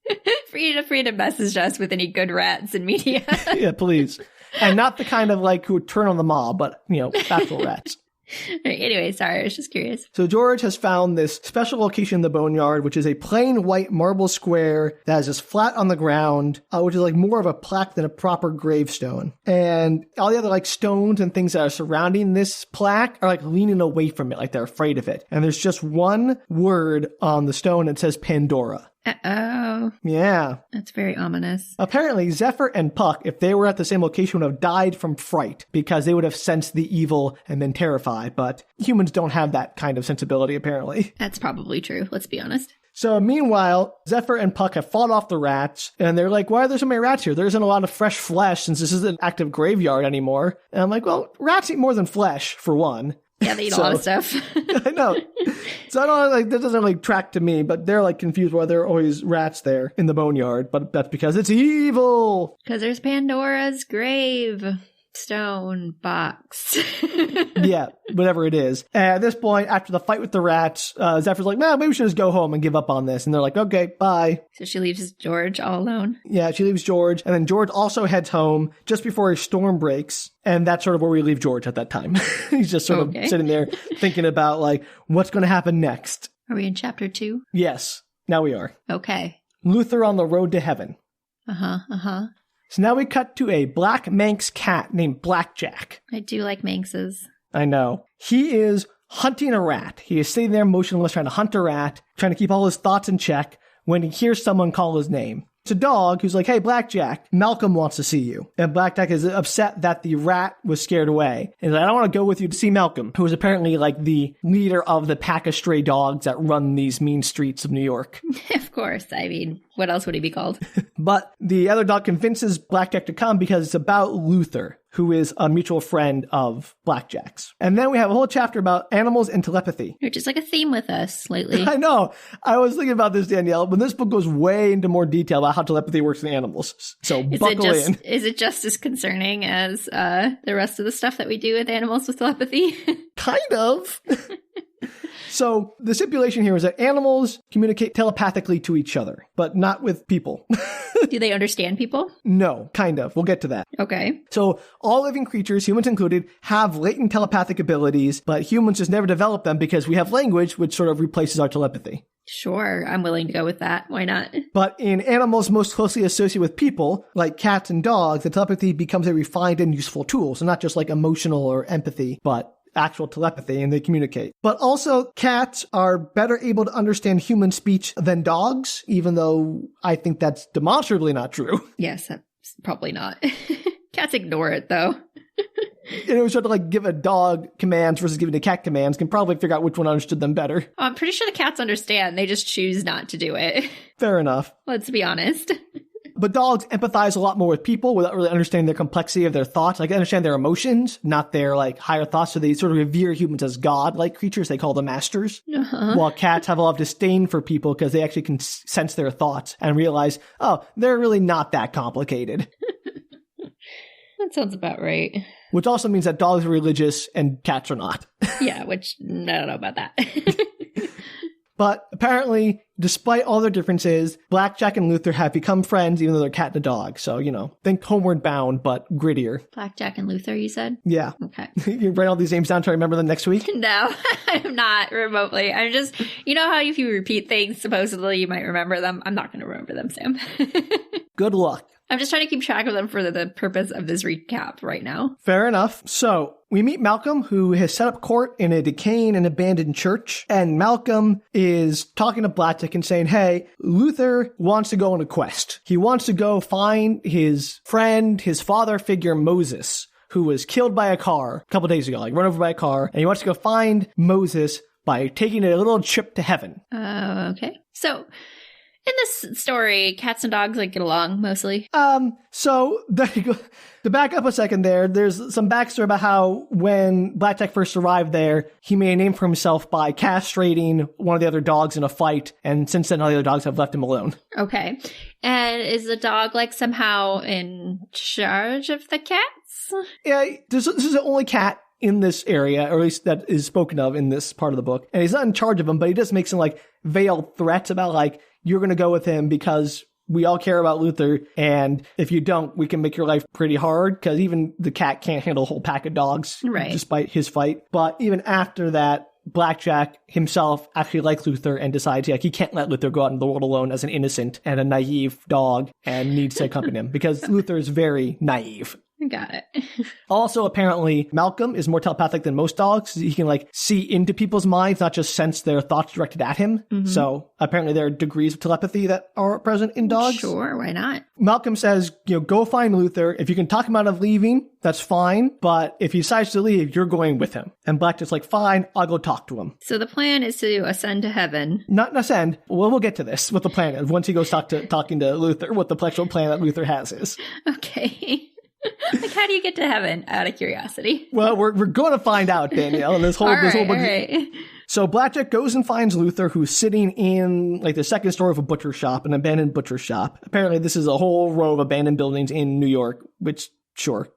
to message us with any good rats in media. Yeah, please. And not the kind of like who would turn on the mob, but, actual rats. Anyway, sorry, I was just curious. So George has found this special location in the boneyard, which is a plain white marble square that is just flat on the ground, which is like more of a plaque than a proper gravestone. And all the other like stones and things that are surrounding this plaque are like leaning away from it, like they're afraid of it. And there's just one word on the stone that says Pandora. Uh-oh. Yeah. That's very ominous. Apparently, Zephyr and Puck, if they were at the same location, would have died from fright because they would have sensed the evil and been terrified. But humans don't have that kind of sensibility, apparently. That's probably true. Let's be honest. So meanwhile, Zephyr and Puck have fought off the rats, and they're like, why are there so many rats here? There isn't a lot of fresh flesh since this isn't an active graveyard anymore. And I'm like, well, rats eat more than flesh, for one. Yeah, they eat a lot of stuff. I know. So I don't like that doesn't really track to me, but they're like confused why there are always rats there in the boneyard, but that's because it's evil. Because there's Pandora's gravestone box. Yeah, whatever it is. And at this point, after the fight with the rats, Zephyr's like, maybe we should just go home and give up on this. And they're like, okay, bye. So she leaves George all alone. Yeah, she leaves George. And then George also heads home just before a storm breaks. And that's sort of where we leave George at that time. He's just sort of sitting there thinking about, like, what's going to happen next. Are we in chapter 2? Yes, now we are. Okay. Luther on the road to heaven. Uh-huh. So now we cut to a black Manx cat named Blackjack. I do like Manxes. I know. He is hunting a rat. He is sitting there motionless, trying to hunt a rat, trying to keep all his thoughts in check when he hears someone call his name. It's a dog who's like, hey, Blackjack, Malcolm wants to see you. And Blackjack is upset that the rat was scared away. And he's like, I don't want to go with you to see Malcolm, who is apparently like the leader of the pack of stray dogs that run these mean streets of New York. Of course. I mean, what else would he be called? But the other dog convinces Blackjack to come because it's about Luther, who is a mutual friend of Blackjack's. And then we have a whole chapter about animals and telepathy. Which is like a theme with us lately. I know. I was thinking about this, Danielle, but this book goes way into more detail about how telepathy works in animals. So buckle in. Is it just as concerning as the rest of the stuff that we do with animals with telepathy? Kind of. So the stipulation here is that animals communicate telepathically to each other, but not with people. Do they understand people? No, kind of. We'll get to that. Okay. So all living creatures, humans included, have latent telepathic abilities, but humans just never develop them because we have language, which sort of replaces our telepathy. Sure, I'm willing to go with that. Why not? But in animals most closely associated with people, like cats and dogs, the telepathy becomes a refined and useful tool. So not just like emotional or empathy, but actual telepathy, and they communicate. But also, cats are better able to understand human speech than dogs, even though I think that's demonstrably not true. Yes, that's probably not. Cats ignore it, though. It was sort of like give a dog commands versus giving a cat commands, can probably figure out which one understood them better. I'm pretty sure the cats understand. They just choose not to do it. Fair enough. Let's be honest. But dogs empathize a lot more with people without really understanding the complexity of their thoughts. Like, they understand their emotions, not their, like, higher thoughts. So they sort of revere humans as god-like creatures. They call them masters. Uh-huh. While cats have a lot of disdain for people because they actually can sense their thoughts and realize, oh, they're really not that complicated. That sounds about right. Which also means that dogs are religious and cats are not. Yeah, which I don't know about that. But apparently, despite all their differences, Blackjack and Luther have become friends, even though they're cat and a dog. So, you know, think Homeward Bound, but grittier. Blackjack and Luther, you said? Yeah. Okay. You write all these names down to remember them next week? No, I'm not remotely. I'm just, you know how if you repeat things, supposedly you might remember them? I'm not going to remember them, Sam. Good luck. I'm just trying to keep track of them for the purpose of this recap right now. Fair enough. So we meet Malcolm, who has set up court in a decaying and abandoned church. And Malcolm is talking to Blackjack and saying, hey, Luther wants to go on a quest. He wants to go find his friend, his father figure, Moses, who was killed by a car a couple days ago, like run over by a car. And he wants to go find Moses by taking a little trip to heaven. Okay. So in this story, cats and dogs like get along mostly. So to back up a second there's some backstory about how when Blackjack first arrived there, he made a name for himself by castrating one of the other dogs in a fight. And since then, all the other dogs have left him alone. Okay. And is the dog like somehow in charge of the cats? Yeah, this is the only cat in this area, or at least that is spoken of in this part of the book. And he's not in charge of them, but he just makes some like veiled threats about like, you're going to go with him because we all care about Luther. And if you don't, we can make your life pretty hard, because even the cat can't handle a whole pack of dogs, right, despite his fight. But even after that, Blackjack himself actually likes Luther and decides he can't let Luther go out in the world alone as an innocent and a naive dog and needs to accompany him because Luther is very naive. Got it. Also, apparently, Malcolm is more telepathic than most dogs. He can, like, see into people's minds, not just sense their thoughts directed at him. Mm-hmm. So, apparently, there are degrees of telepathy that are present in dogs. Sure, why not? Malcolm says, go find Luther. If you can talk him out of leaving, that's fine. But if he decides to leave, you're going with him. And Blackjack's like, fine, I'll go talk to him. So the plan is to ascend to heaven. Not ascend. Well, we'll get to this, what the plan is. Once he goes talking to Luther, what the actual plan that Luther has is. Okay. Like, how do you get to heaven, out of curiosity? Well, we're going to find out, Danielle, in this whole book. All right. So Blackjack goes and finds Luther, who's sitting in like the second story of a butcher shop, an abandoned butcher shop. Apparently, this is a whole row of abandoned buildings in New York, which, sure.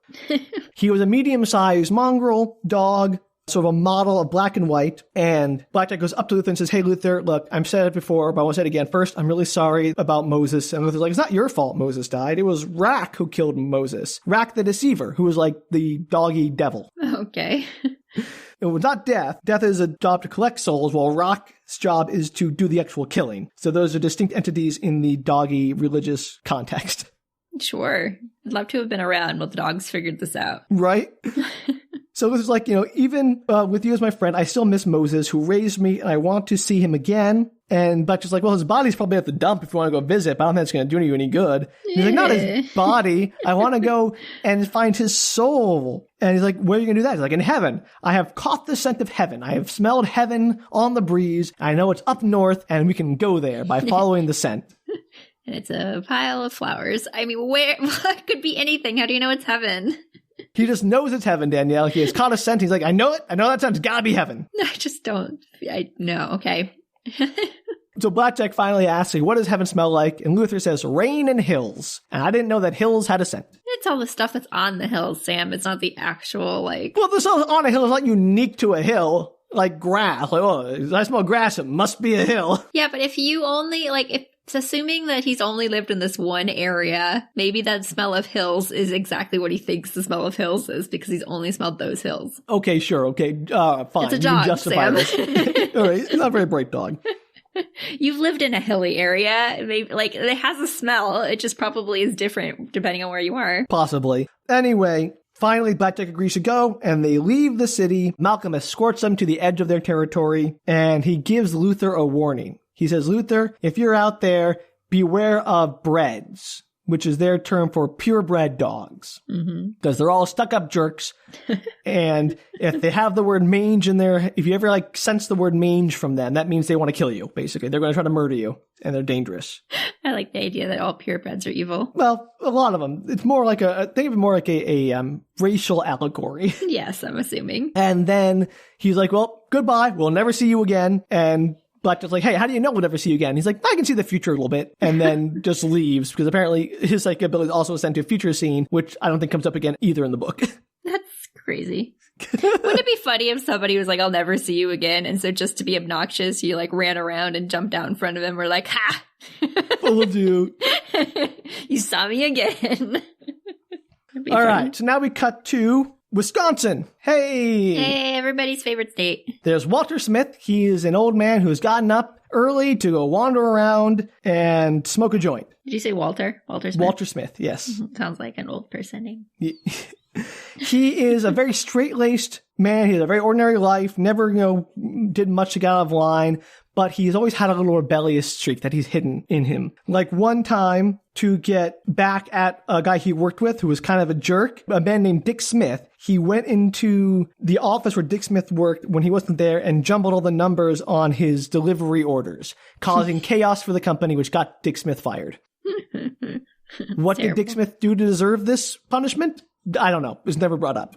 He was a medium-sized mongrel dog, sort of a model of black and white. And Blackjack goes up to Luther and says, hey, Luther, look, I've said it before, but I want to say it again. First, I'm really sorry about Moses. And Luther's like, it's not your fault Moses died. It was Rack who killed Moses. Rack the deceiver, who was like the doggy devil. Okay. It was not Death. Death is a job to collect souls, while Rock's job is to do the actual killing. So those are distinct entities in the doggy religious context. Sure. I'd love to have been around while the dogs figured this out. Right? So this is like, even with you as my friend, I still miss Moses, who raised me, and I want to see him again. And Blackjack's like, well, his body's probably at the dump if you want to go visit, but I don't think it's going to do you any good. He's like, not his body. I want to go and find his soul. And he's like, where are you going to do that? He's like, in heaven. I have caught the scent of heaven. I have smelled heaven on the breeze. I know it's up north, and we can go there by following the scent. And it's a pile of flowers. I mean, what could be anything? How do you know it's heaven? He just knows it's heaven, Danielle. He has caught a scent. He's like, I know it. I know that scent. It's got to be heaven. I just don't. No, okay. So Blackjack finally asks, what does heaven smell like? And Luther says, rain and hills. And I didn't know that hills had a scent. It's all the stuff that's on the hills, Sam. It's not the actual, like... Well, the stuff on a hill is not unique to a hill. Like grass. Like, oh, I smell grass. It must be a hill. Yeah, but if you only, if it's assuming that he's only lived in this one area, maybe that smell of hills is exactly what he thinks the smell of hills is, because he's only smelled those hills. Okay, sure. Okay, fine. It's a dog, Sam. This. All right, it's not a very bright dog. You've lived in a hilly area. Maybe, it has a smell. It just probably is different depending on where you are. Possibly. Anyway, finally, Blackjack agrees to go, and they leave the city. Malcolm escorts them to the edge of their territory, and he gives Luther a warning. He says, Luther, if you're out there, beware of breds, which is their term for purebred dogs. Because they're all stuck-up jerks. And if they have the word mange in there, if you ever sense the word mange from them, that means they want to kill you, basically. They're going to try to murder you, and they're dangerous. I like the idea that all purebreds are evil. Well, a lot of them. It's more like think of it more like a racial allegory. Yes, I'm assuming. And then he's like, well, goodbye. We'll never see you again. And Blackjack's like, hey, how do you know we'll never see you again? He's like, I can see the future a little bit. And then just leaves, because apparently his ability is also sent to a future scene, which I don't think comes up again either in the book. That's crazy. Wouldn't it be funny if somebody was like, I'll never see you again, and so just to be obnoxious, you ran around and jumped out in front of him, or ha! Fooled you. You saw me again. All right, so now we cut to Wisconsin. Hey! Hey, everybody's favorite state. There's Walter Smith. He is an old man who's gotten up early to go wander around and smoke a joint. Did you say Walter? Walter Smith? Walter Smith, yes. Sounds like an old person name. He is a very straight-laced man. He has a very ordinary life, never, did much to get out of line, but he's always had a little rebellious streak that he's hidden in him. Like one time, to get back at a guy he worked with who was kind of a jerk, a man named Dick Smith, he went into the office where Dick Smith worked when he wasn't there and jumbled all the numbers on his delivery orders, causing chaos for the company, which got Dick Smith fired. What did Dick Smith do to deserve this punishment? I don't know. It was never brought up.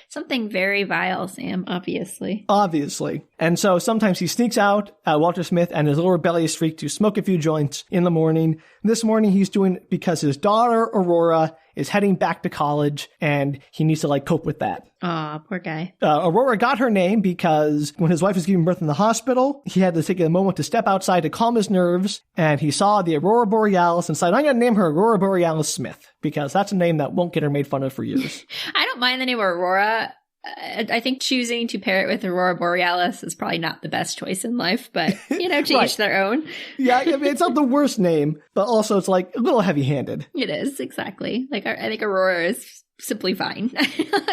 Something very vile, Sam, obviously. Obviously. And so sometimes he sneaks out at Walter Smith and his little rebellious streak to smoke a few joints in the morning. This morning he's doing it because his daughter, Aurora, is heading back to college and he needs to cope with that. Aw, poor guy. Aurora got her name because when his wife was giving birth in the hospital, he had to take a moment to step outside to calm his nerves, and he saw the Aurora Borealis and decided, I'm going to name her Aurora Borealis Smith because that's a name that won't get her made fun of for years. I don't mind the name Aurora. I think choosing to pair it with Aurora Borealis is probably not the best choice in life, but, to right. Each their own. Yeah, I mean, it's not the worst name, but also it's a little heavy-handed. It is, exactly. I think Aurora is simply fine.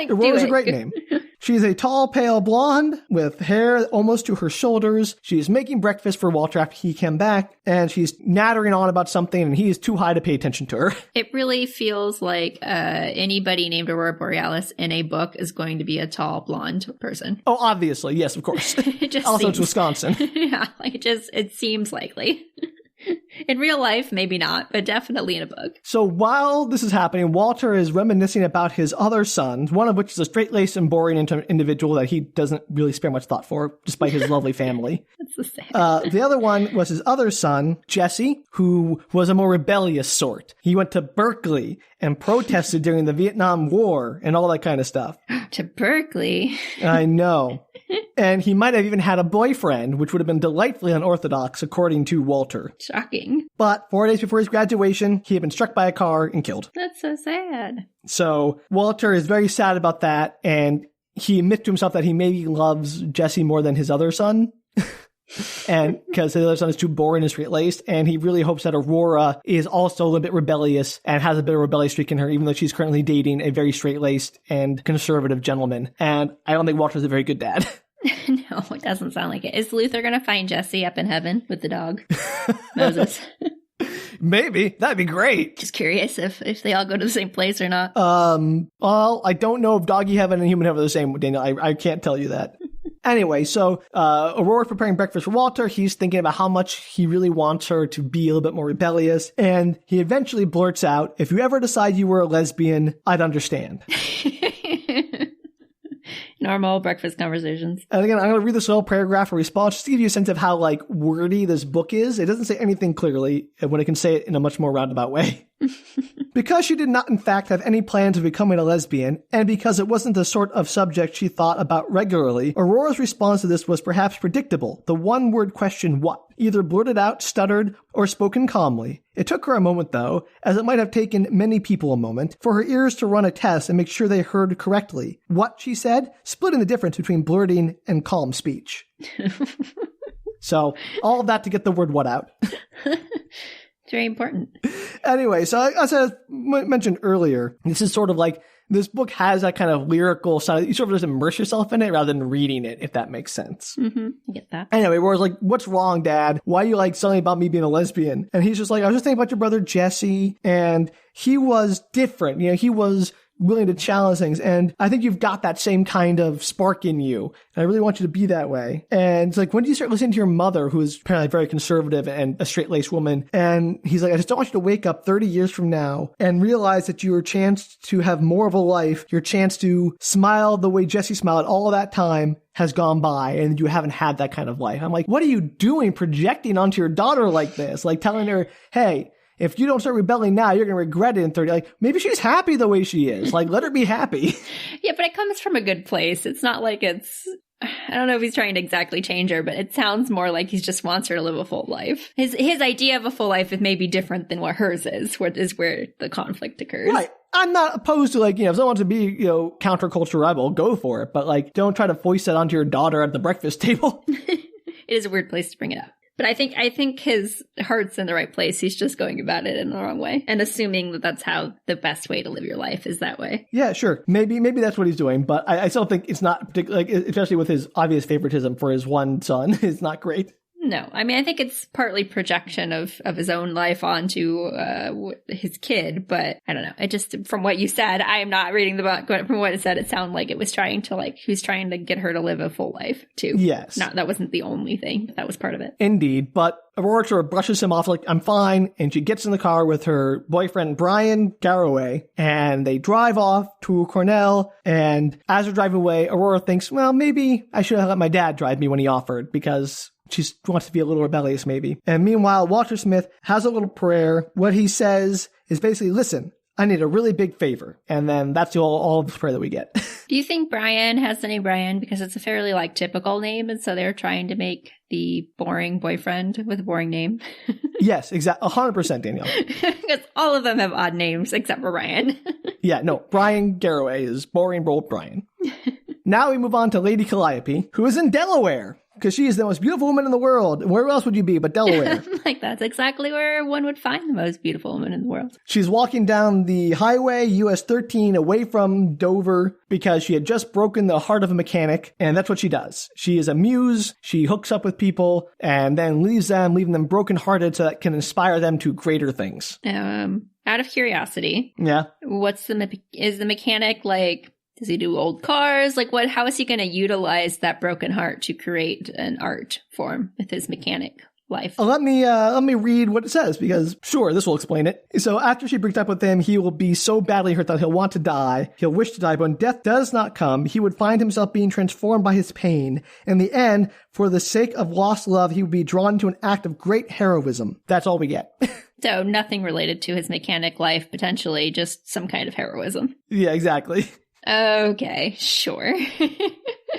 Aurora's a great name. She's a tall, pale blonde with hair almost to her shoulders. She's making breakfast for Walter after he came back, and she's nattering on about something, and he is too high to pay attention to her. It really feels like anybody named Aurora Borealis in a book is going to be a tall, blonde person. Oh, obviously. Yes, of course. It's Wisconsin. Yeah, it seems likely. In real life, maybe not, but definitely in a book. So while this is happening, Walter is reminiscing about his other sons, one of which is a straight-laced and boring individual that he doesn't really spare much thought for, despite his lovely family. That's the same. The other one was his other son, Jesse, who was a more rebellious sort. He went to Berkeley and protested during the Vietnam War and all that kind of stuff. To Berkeley? I know. And he might have even had a boyfriend, which would have been delightfully unorthodox, according to Walter. Shocking. But 4 days before his graduation, he had been struck by a car and killed. That's so sad. So Walter is very sad about that, and he admits to himself that he maybe loves Jesse more than his other son. And because his other son is too boring and straight-laced, and he really hopes that Aurora is also a little bit rebellious and has a bit of a rebellious streak in her, even though she's currently dating a very straight-laced and conservative gentleman. And I don't think Walter's a very good dad. No, it doesn't sound like it. Is Luther going to find Jesse up in heaven with the dog? Moses. Maybe. That'd be great. Just curious if they all go to the same place or not. Well, I don't know if doggy heaven and human heaven are the same, Danielle. I can't tell you that. Anyway, so Aurora's preparing breakfast for Walter. He's thinking about how much he really wants her to be a little bit more rebellious. And he eventually blurts out, if you ever decide you were a lesbian, I'd understand. Normal breakfast conversations. And again, I'm going to read this little paragraph or response just to give you a sense of how, wordy this book is. It doesn't say anything clearly when it can say it in a much more roundabout way. Because she did not, in fact, have any plans of becoming a lesbian, and because it wasn't the sort of subject she thought about regularly, Aurora's response to this was perhaps predictable. The one-word question, what? Either blurted out, stuttered, or spoken calmly. It took her a moment, though, as it might have taken many people a moment, for her ears to run a test and make sure they heard correctly. What, she said, splitting the difference between blurting and calm speech. So, all of that to get the word what out. It's very important. Anyway, so as I mentioned earlier, this is sort of this book has that kind of lyrical side. You sort of just immerse yourself in it rather than reading it, if that makes sense. Mm-hmm. I get that. Anyway, Aurora's what's wrong, Dad? Why are you something about me being a lesbian? And he's just I was just thinking about your brother Jesse, and he was different. He was willing to challenge things. And I think you've got that same kind of spark in you. And I really want you to be that way. And it's when do you start listening to your mother, who is apparently very conservative and a straight-laced woman? And he's I just don't want you to wake up 30 years from now and realize that your chance to have more of a life, your chance to smile the way Jesse smiled all of that time has gone by, and you haven't had that kind of life. I'm what are you doing projecting onto your daughter like this? Telling her, hey, if you don't start rebelling now, you're going to regret it in 30. Maybe she's happy the way she is. Let her be happy. Yeah, but it comes from a good place. It's not it's... I don't know if he's trying to exactly change her, but it sounds more like he just wants her to live a full life. His idea of a full life is maybe different than what hers is where the conflict occurs. Right. I'm not opposed to, like, if someone wants to be, counterculture rebel, go for it. But, like, don't try to foist that onto your daughter at the breakfast table. It is a weird place to bring it up. But I think his heart's in the right place. He's just going about it in the wrong way and assuming that that's how the best way to live your life is that way. Yeah, sure. Maybe that's what he's doing. But I still think it's not particularly, like, especially with his obvious favoritism for his one son, it's not great. No, I mean, I think it's partly projection of his own life onto his kid, but I don't know. It just, from what you said, I am not reading the book, but from what it said, it sounded like it was trying to, like, he was trying to get her to live a full life, too. Yes. That wasn't the only thing, but that was part of it. Indeed, but Aurora sort of brushes him off like, I'm fine, and she gets in the car with her boyfriend, Brian Garraway, and they drive off to Cornell, and as they're driving away, Aurora thinks, well, maybe I should have let my dad drive me when he offered, because she wants to be a little rebellious, maybe. And meanwhile, Walter Smith has a little prayer. What he says is basically, listen, I need a really big favor. And then that's all of the prayer that we get. Do you think Brian has the name Brian because it's a fairly, like, typical name, and so they're trying to make the boring boyfriend with a boring name? Yes, exactly. 100%, Danielle. Because all of them have odd names except for Brian. Yeah, no, Brian Garraway is boring old Brian. Now we move on to Lady Calliope, who is in Delaware. Because she is the most beautiful woman in the world. Where else would you be but Delaware? Like, that's exactly where one would find the most beautiful woman in the world. She's walking down the highway, US 13, away from Dover, because she had just broken the heart of a mechanic, and that's what she does. She is a muse, she hooks up with people, and then leaving them brokenhearted so that can inspire them to greater things. Out of curiosity. Yeah. Is the mechanic, like, does he do old cars? Like, how is he going to utilize that broken heart to create an art form with his mechanic life? Let me read what it says, because sure, this will explain it. So after she breaks up with him, he will be so badly hurt that he'll want to die. He'll wish to die, but when death does not come, he would find himself being transformed by his pain. In the end, for the sake of lost love, he would be drawn into an act of great heroism. That's all we get. So nothing related to his mechanic life, potentially, just some kind of heroism. Yeah, exactly. Okay, sure.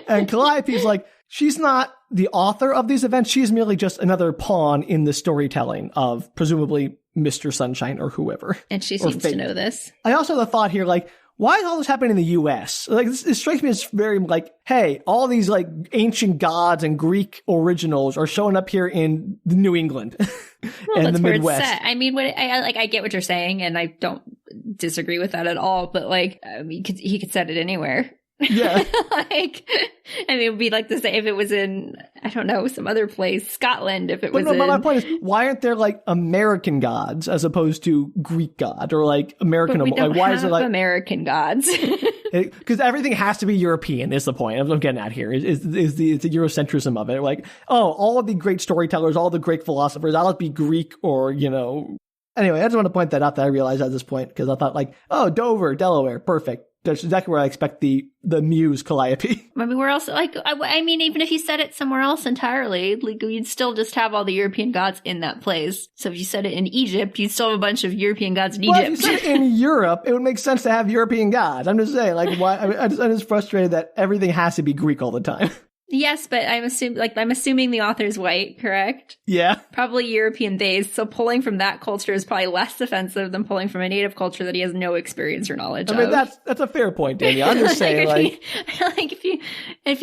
And Calliope's like, she's not the author of these events. She's merely just another pawn in the storytelling of presumably Mr. Sunshine or whoever. And she seems to know this. I also have a thought here, like, why is all this happening in the U.S.? Like, it strikes me as very, like, hey, all these, like, ancient gods and Greek originals are showing up here in New England and the Midwest. It's set. I mean, I get what you're saying, and I don't disagree with that at all, but, like, I mean, he could set it anywhere. Yeah. Like, I mean, it would be like the same if it was in, I don't know, some other place, Scotland, if it was But my point is, why aren't there, like, American gods as opposed to Greek god or, like, American? But we don't like, why have is it, like, American gods? Because everything has to be European is the point I'm getting at here, is the Eurocentrism of it. Like, oh, all of the great storytellers, all the great philosophers, I'll be Greek or, Anyway, I just want to point that out that I realized at this point, because I thought, like, oh, Dover, Delaware, perfect. That's exactly where I expect the muse Calliope. I mean, where else? Like, I mean, even if you set it somewhere else entirely, like, you'd still just have all the European gods in that place. So if you set it in Egypt, you'd still have a bunch of European gods in Egypt. If you set it in Europe, it would make sense to have European gods. I'm just saying, like, why? I'm just frustrated that everything has to be Greek all the time. Yes, but I'm assuming the author's white, correct? Yeah. Probably European based, so pulling from that culture is probably less offensive than pulling from a native culture that he has no experience or knowledge of. I mean, that's a fair point, Danielle. I'm just saying, if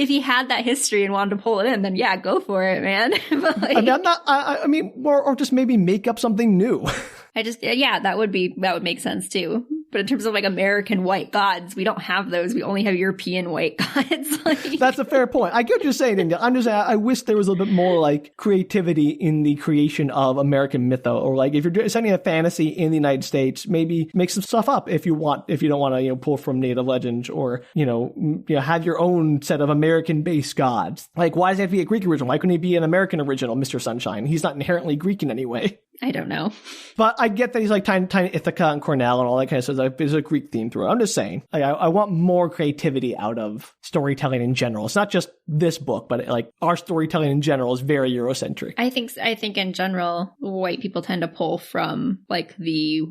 he had that history and wanted to pull it in, then yeah, go for it, man. But, like, or just maybe make up something new. That would make sense too. But in terms of, like, American white gods, we don't have those. We only have European white gods. Like, that's a fair point. I get what you're saying, Danielle. I'm just saying, I wish there was a little bit more, like, creativity in the creation of American mytho, or, like, if you're setting a fantasy in the United States, maybe make some stuff up if you don't want to, pull from native legends, or, have your own set of American-based gods. Like, why does it have to be a Greek original? Why couldn't he be an American original, Mr. Sunshine? He's not inherently Greek in any way. I don't know. But I get that he's, like, tying Ithaca and Cornell and all that kind of stuff. Like, there's a Greek theme through it. I'm just saying, like, I want more creativity out of storytelling in general. It's not just this book, but, like, our storytelling in general is very Eurocentric. I think in general, white people tend to pull from, like, the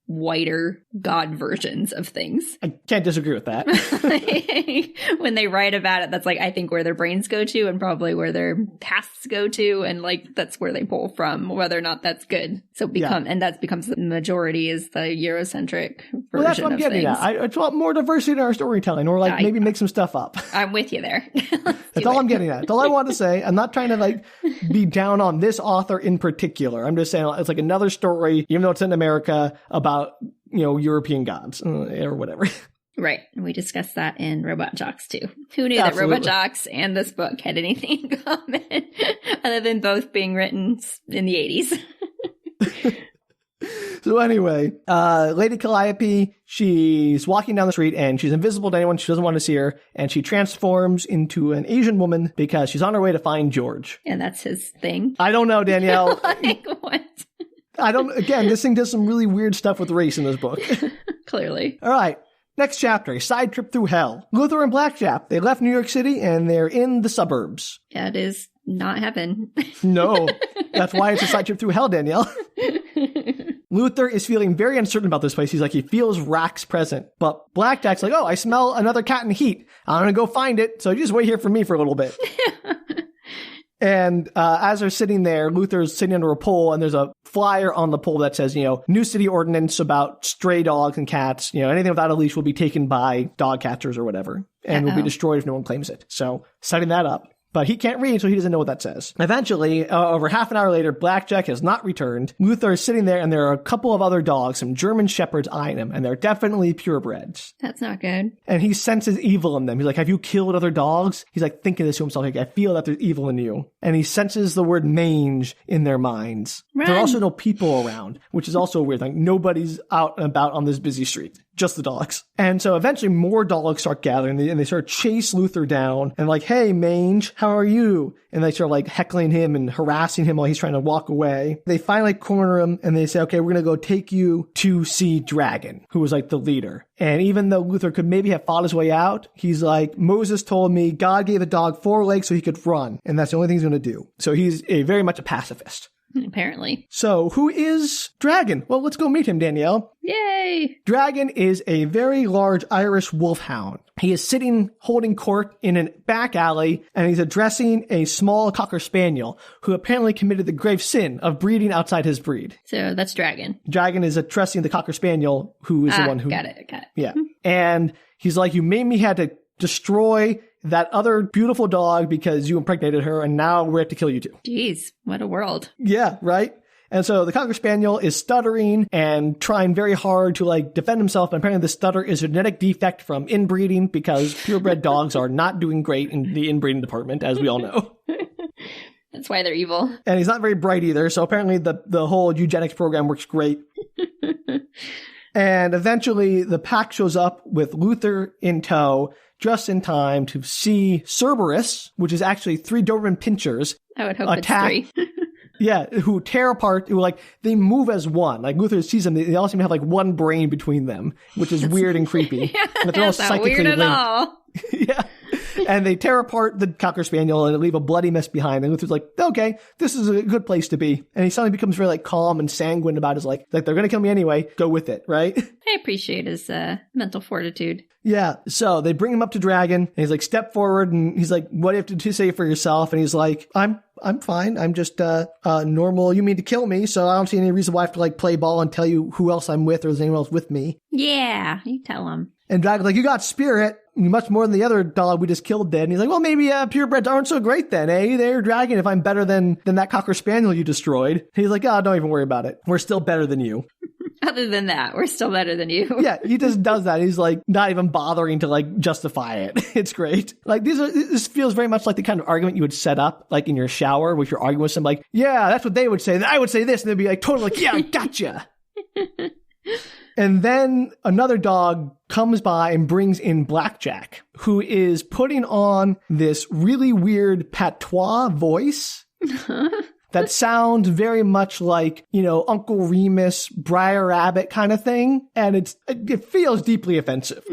whiter god versions of things. I can't disagree with that. When they write about it, that's like, I think, where their brains go to and probably where their pasts go to. And like, that's where they pull from, whether or not that's good. So and that becomes the majority is the Eurocentric version. Well, that's what I'm getting at. I just want more diversity in our storytelling, or like maybe make some stuff up. I'm with you there. That's all I'm getting at. That's all I want to say. I'm not trying to like be down on this author in particular. I'm just saying it's like another story, even though it's in America, about, European gods or whatever. Right. And we discussed that in Robot Jocks too. Who knew that Robot Jocks and this book had anything in common other than both being written in the 80s? So anyway, Lady Calliope, she's walking down the street and she's invisible to anyone. She doesn't want to see her. And she transforms into an Asian woman because she's on her way to find George. And that's his thing? I don't know, Danielle. Like, what? Again, this thing does some really weird stuff with race in this book. Clearly. All right. Next chapter, a side trip through hell. Luther and Blackjack, they left New York City and they're in the suburbs. That is not heaven. No, that's why it's a side trip through hell, Danielle. Luther is feeling very uncertain about this place. He's like, he feels Rack's present. But Blackjack's like, oh, I smell another cat in heat. I'm going to go find it. So you just wait here for me for a little bit. And as they're sitting there, Luther's sitting under a pole, and there's a flyer on the pole that says, new city ordinance about stray dogs and cats. Anything without a leash will be taken by dog catchers or whatever, and will be destroyed if no one claims it. So setting that up. But he can't read, so he doesn't know what that says. Eventually, over half an hour later, Blackjack has not returned. Luther is sitting there, and there are a couple of other dogs, some German shepherds eyeing him, and they're definitely purebreds. That's not good. And he senses evil in them. He's like, have you killed other dogs? He's like thinking this to himself, like, I feel that there's evil in you. And he senses the word mange in their minds. Run. There are also no people around, which is also weird. Like, nobody's out and about on this busy street. Just the dogs. And so eventually more dogs start gathering and they start chase Luther down and like, hey, Mange, how are you? And they start like heckling him and harassing him while he's trying to walk away. They finally corner him and they say, okay, we're going to go take you to see Dragon, who was like the leader. And even though Luther could maybe have fought his way out, he's like, Moses told me God gave a dog 4 legs so he could run. And that's the only thing he's going to do. So he's very much a pacifist. Apparently. So who is Dragon? Well, let's go meet him, Danielle. Yay! Dragon is a very large Irish wolfhound. He is sitting holding court in a back alley, and he's addressing a small cocker spaniel who apparently committed the grave sin of breeding outside his breed. So that's Dragon. Dragon is addressing the cocker spaniel, who is the one who... Got it. Yeah. And he's like, you made me had to destroy that other beautiful dog because you impregnated her, and now we have to kill you too. Jeez, what a world. Yeah, right? And so the Cocker Spaniel is stuttering and trying very hard to like defend himself. And apparently the stutter is a genetic defect from inbreeding because purebred dogs are not doing great in the inbreeding department, as we all know. That's why they're evil. And he's not very bright either. So apparently the whole eugenics program works great. And eventually the pack shows up with Luther in tow, just in time to see Cerberus, which is actually 3 Doberman pinchers. I would hope attack, it's 3. Yeah, who tear apart, they move as one. Like Luther sees them, they all seem to have like one brain between them, which is weird and creepy. Yeah, and they're all that's not weird at all. Yeah. And they tear apart the Cocker Spaniel and leave a bloody mess behind. And Luther's like, okay, this is a good place to be. And he suddenly becomes very like calm and sanguine about his like they're going to kill me anyway. Go with it, right? I appreciate his mental fortitude. Yeah. So they bring him up to Dragon and he's like, step forward. And he's like, what do you have to say for yourself? And he's like, I'm fine. I'm just normal. You mean to kill me. So I don't see any reason why I have to like play ball and tell you who else I'm with or is anyone else with me. Yeah, you tell him. And Dragon's like, you got spirit, much more than the other dog we just killed did. And he's like, well, maybe purebreds aren't so great then, eh? They're Dragon if I'm better than that Cocker Spaniel you destroyed. And he's like, oh, don't even worry about it. We're still better than you. Other than that, we're still better than you. Yeah, he just does that. He's like not even bothering to like justify it. It's great. Like this feels very much like the kind of argument you would set up like in your shower with your arguing with somebody like, yeah, that's what they would say. And I would say this. And they'd be like totally like, yeah, gotcha. And then another dog comes by and brings in Blackjack, who is putting on this really weird patois voice that sounds very much like, Uncle Remus, Briar Rabbit kind of thing. And it feels deeply offensive.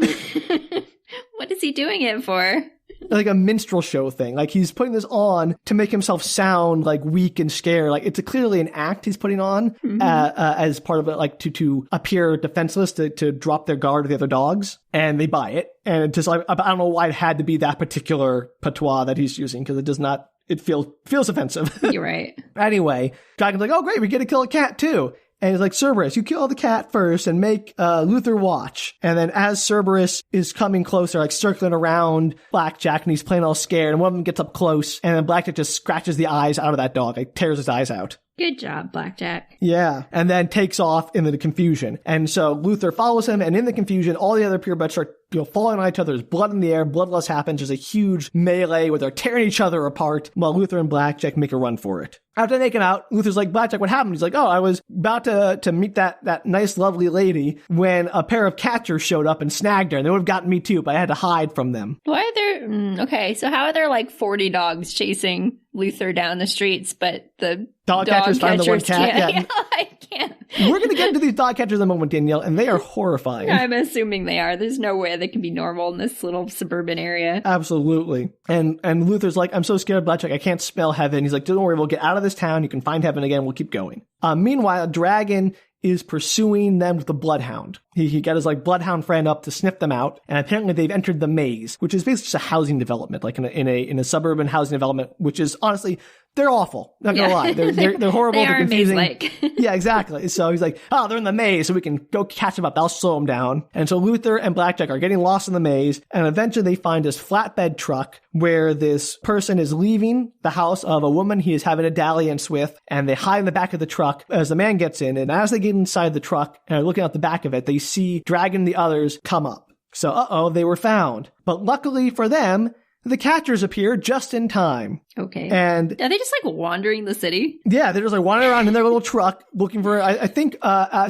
What is he doing it for? like a minstrel show thing. Like he's putting this on to make himself sound like weak and scared. Like it's clearly an act he's putting on as part of it, like to appear defenseless, to drop their guard to the other dogs. And they buy it. And it just, I don't know why it had to be that particular patois that he's using, because it does not, it feels offensive. You're right. Anyway, Dragon's like, oh great, we get to kill a cat too. And he's like, Cerberus, you kill the cat first and make Luther watch. And then as Cerberus is coming closer, like circling around Blackjack, and he's playing all scared, and one of them gets up close, and then Blackjack just scratches the eyes out of that dog, like tears his eyes out. Good job, Blackjack. Yeah, and then takes off into the confusion. And so Luther follows him, and in the confusion, all the other purebreds start falling on each other. There's blood in the air, bloodlust happens. There's a huge melee where they're tearing each other apart while Luther and Blackjack make a run for it. After making out, Luther's like, Blackjack, what happened? He's like, oh, I was about to meet that nice, lovely lady when a pair of catchers showed up and snagged her, and they would have gotten me too, but I had to hide from them. Why are there... okay, so how are there like 40 dogs chasing Luther down the streets, but the dog catchers find the one cat? Yeah. I can't. We're going to get into these dog catchers in a moment, Danielle, and they are horrifying. I'm assuming they are. There's no way they can be normal in this little suburban area. Absolutely. And Luther's like, I'm so scared of Blackjack, I can't smell heaven. He's like, don't worry, we'll get out of this town. You can find heaven again. We'll keep going. Meanwhile, Dragon is pursuing them with the bloodhound. He got his like bloodhound friend up to sniff them out, and apparently they've entered the maze, which is basically just a housing development, like in a suburban housing development, which is honestly, they're awful. Not gonna lie, they're horrible. They are confusing. maze-like. Yeah, exactly. So he's like, oh, they're in the maze, so we can go catch them up. I'll slow them down. And so Luther and Blackjack are getting lost in the maze, and eventually they find this flatbed truck where this person is leaving the house of a woman he is having a dalliance with, and they hide in the back of the truck as the man gets in. And as they get inside the truck and are looking out the back of it, they see Dragon and the others come up. So, they were found. But luckily for them, the catchers appear just in time. Okay. And are they just like wandering the city? Yeah, they're just like wandering around in their little truck looking for, I think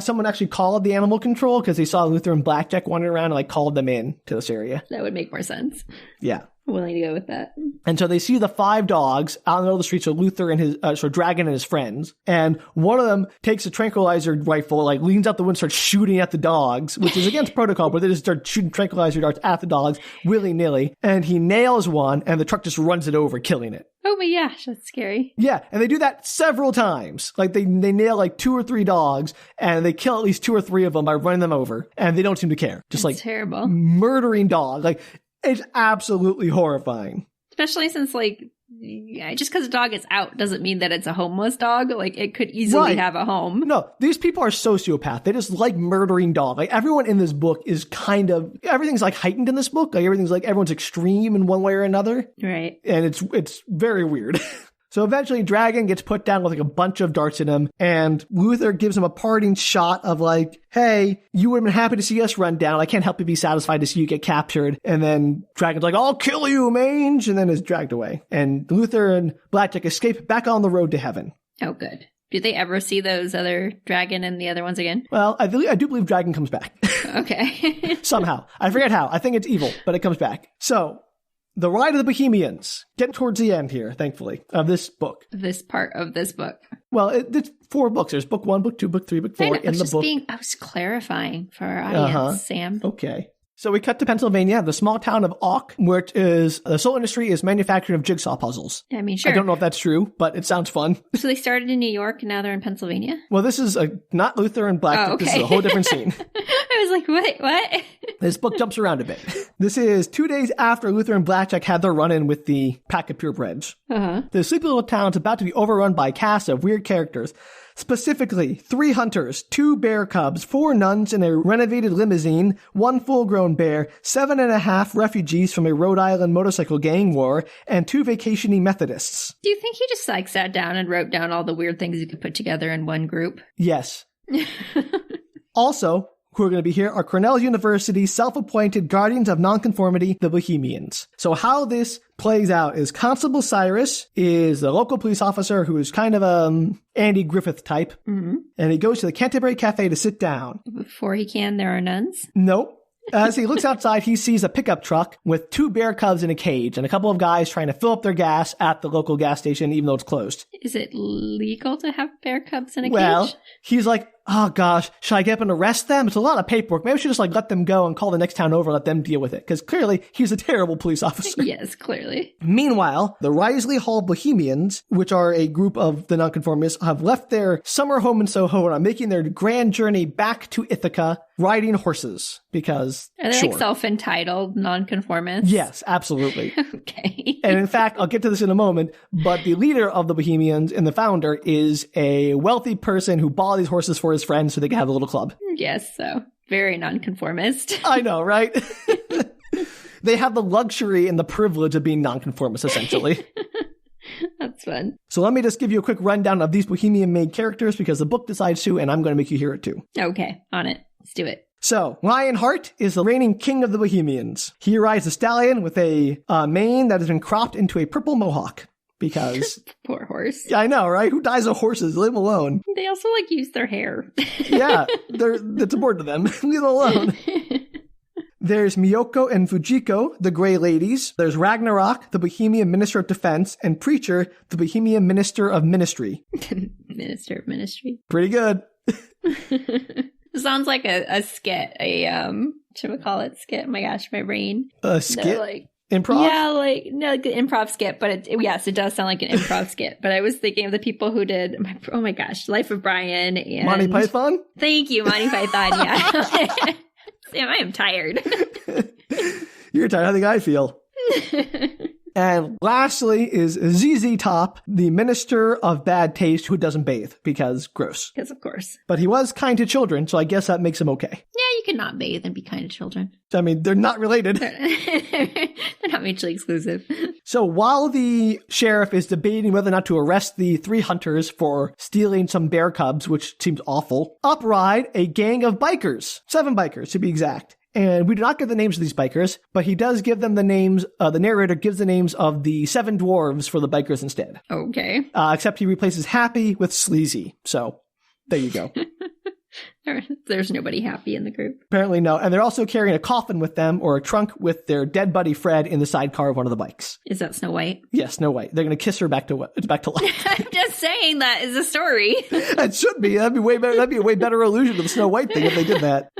someone actually called the animal control because they saw Luther and Blackjack wandering around and like called them in to this area. That would make more sense. Yeah. I'm willing to go with that. And so they see the 5 dogs out in the middle of the street, so Luther and his, Dragon and his friends. And one of them takes a tranquilizer rifle, like leans out the window, starts shooting at the dogs, which is against protocol, but they just start shooting tranquilizer darts at the dogs willy-nilly. And he nails one, and the truck just runs it over, killing it. Oh my gosh, that's scary. Yeah, and they do that several times. Like they nail like 2 or 3 dogs, and they kill at least 2 or 3 of them by running them over, and they don't seem to care. Just that's like terrible. Murdering dog. Like it's absolutely horrifying. Especially since like just because a dog is out doesn't mean that it's a homeless dog. Like it could easily have a home. No, these people are sociopaths. They just like murdering dogs. Like everyone in this book is kind of, everything's like heightened in this book. Like everything's like everyone's extreme in one way or another. Right. And it's very weird. So eventually Dragon gets put down with like a bunch of darts in him, and Luther gives him a parting shot of like, hey, you would have been happy to see us run down. I can't help but be satisfied to see you get captured. And then Dragon's like, I'll kill you, mange, and then is dragged away. And Luther and Blackjack escape back on the road to heaven. Oh, good. Do they ever see those other Dragon and the other ones again? Well, I do believe Dragon comes back. Okay. Somehow. I forget how. I think it's evil, but it comes back. So, the Ride of the Bohemians. Getting towards the end here, thankfully, of this book. This part of this book. Well, it's 4 books. There's book 1, book 2, book 3, book 4 in the book. I was clarifying for our audience, Sam. Okay. So we cut to Pennsylvania, the small town of Auk, which is the sole industry is manufacturing of jigsaw puzzles. I mean, sure. I don't know if that's true, but it sounds fun. So they started in New York and now they're in Pennsylvania? Well, this is not Luther and Blackjack. Oh, okay. This is a whole different scene. I was like, wait, what? This book jumps around a bit. This is 2 days after Luther and Blackjack had their run-in with the pack of purebreds. Uh-huh. The sleepy little town's about to be overrun by a cast of weird characters. Specifically, 3 hunters, 2 bear cubs, 4 nuns in a renovated limousine, 1 full-grown bear, 7.5 refugees from a Rhode Island motorcycle gang war, and 2 vacationing Methodists. Do you think he just sat down and wrote down all the weird things you could put together in one group? Yes. Also, who are going to be here are Cornell University self-appointed guardians of non-conformity, the Bohemians. So how this plays out is Constable Cyrus is a local police officer who is kind of Andy Griffith type. Mm-hmm. And he goes to the Canterbury Cafe to sit down. Before he can, there are nuns? Nope. As he looks outside, he sees a pickup truck with 2 bear cubs in a cage and a couple of guys trying to fill up their gas at the local gas station, even though it's closed. Is it legal to have bear cubs in a cage? Well, he's like, oh gosh, should I get up and arrest them? It's a lot of paperwork. Maybe I should just like let them go and call the next town over and let them deal with it. Because clearly he's a terrible police officer. Yes, clearly. Meanwhile, the Risley Hall Bohemians, which are a group of the nonconformists, have left their summer home in Soho and are making their grand journey back to Ithaca riding horses. Because, are they sure. like self-entitled nonconformists? Yes, absolutely. Okay. And in fact, I'll get to this in a moment, but the leader of the Bohemians and the founder is a wealthy person who bought these horses for his friends so they could have a little club. Yes, so very nonconformist. I know, right? They have the luxury and the privilege of being nonconformists, essentially. That's fun. So let me just give you a quick rundown of these Bohemian main characters because the book decides to, and I'm going to make you hear it too. Okay, on it. Let's do it. So, Lionheart is the reigning king of the Bohemians. He rides a stallion with a mane that has been cropped into a purple mohawk. Because... Poor horse. I know, right? Who dies of horses? Leave them alone. They also, like, use their hair. Yeah, it's important to them. Leave them alone. There's Miyoko and Fujiko, the Grey Ladies. There's Ragnarok, the Bohemian Minister of Defense, and Preacher, the Bohemian Minister of Ministry. Minister of Ministry. Pretty good. Sounds like a skit, should we call it skit? Oh my gosh, my brain. A skit? Like, improv? Yeah, like, no, like an improv skit, but yes, it does sound like an improv skit. But I was thinking of the people who did, oh my gosh, Life of Brian and... Monty Python? Thank you, Monty Python, yeah. Damn, I am tired. You're tired. How do I feel? And lastly is ZZ Top, the minister of bad taste who doesn't bathe because gross. Because of course. But he was kind to children, so I guess that makes him okay. Yeah, you can not bathe and be kind to children. I mean, they're not related. They're not mutually exclusive. So while the sheriff is debating whether or not to arrest the 3 hunters for stealing some bear cubs, which seems awful, up ride a gang of bikers. 7 bikers, to be exact. And we do not get the names of these bikers, but he does give them the names, the narrator gives the names of the 7 dwarves for the bikers instead. Okay. Except he replaces happy with sleazy. So, there you go. There's nobody happy in the group. Apparently no. And they're also carrying a coffin with them, or a trunk with their dead buddy Fred in the sidecar of one of the bikes. Is that Snow White? Yes, Snow White. They're going to kiss her back to life. I'm just saying that is a story. It should be. That'd be way better. That'd be a way better allusion to the Snow White thing if they did that.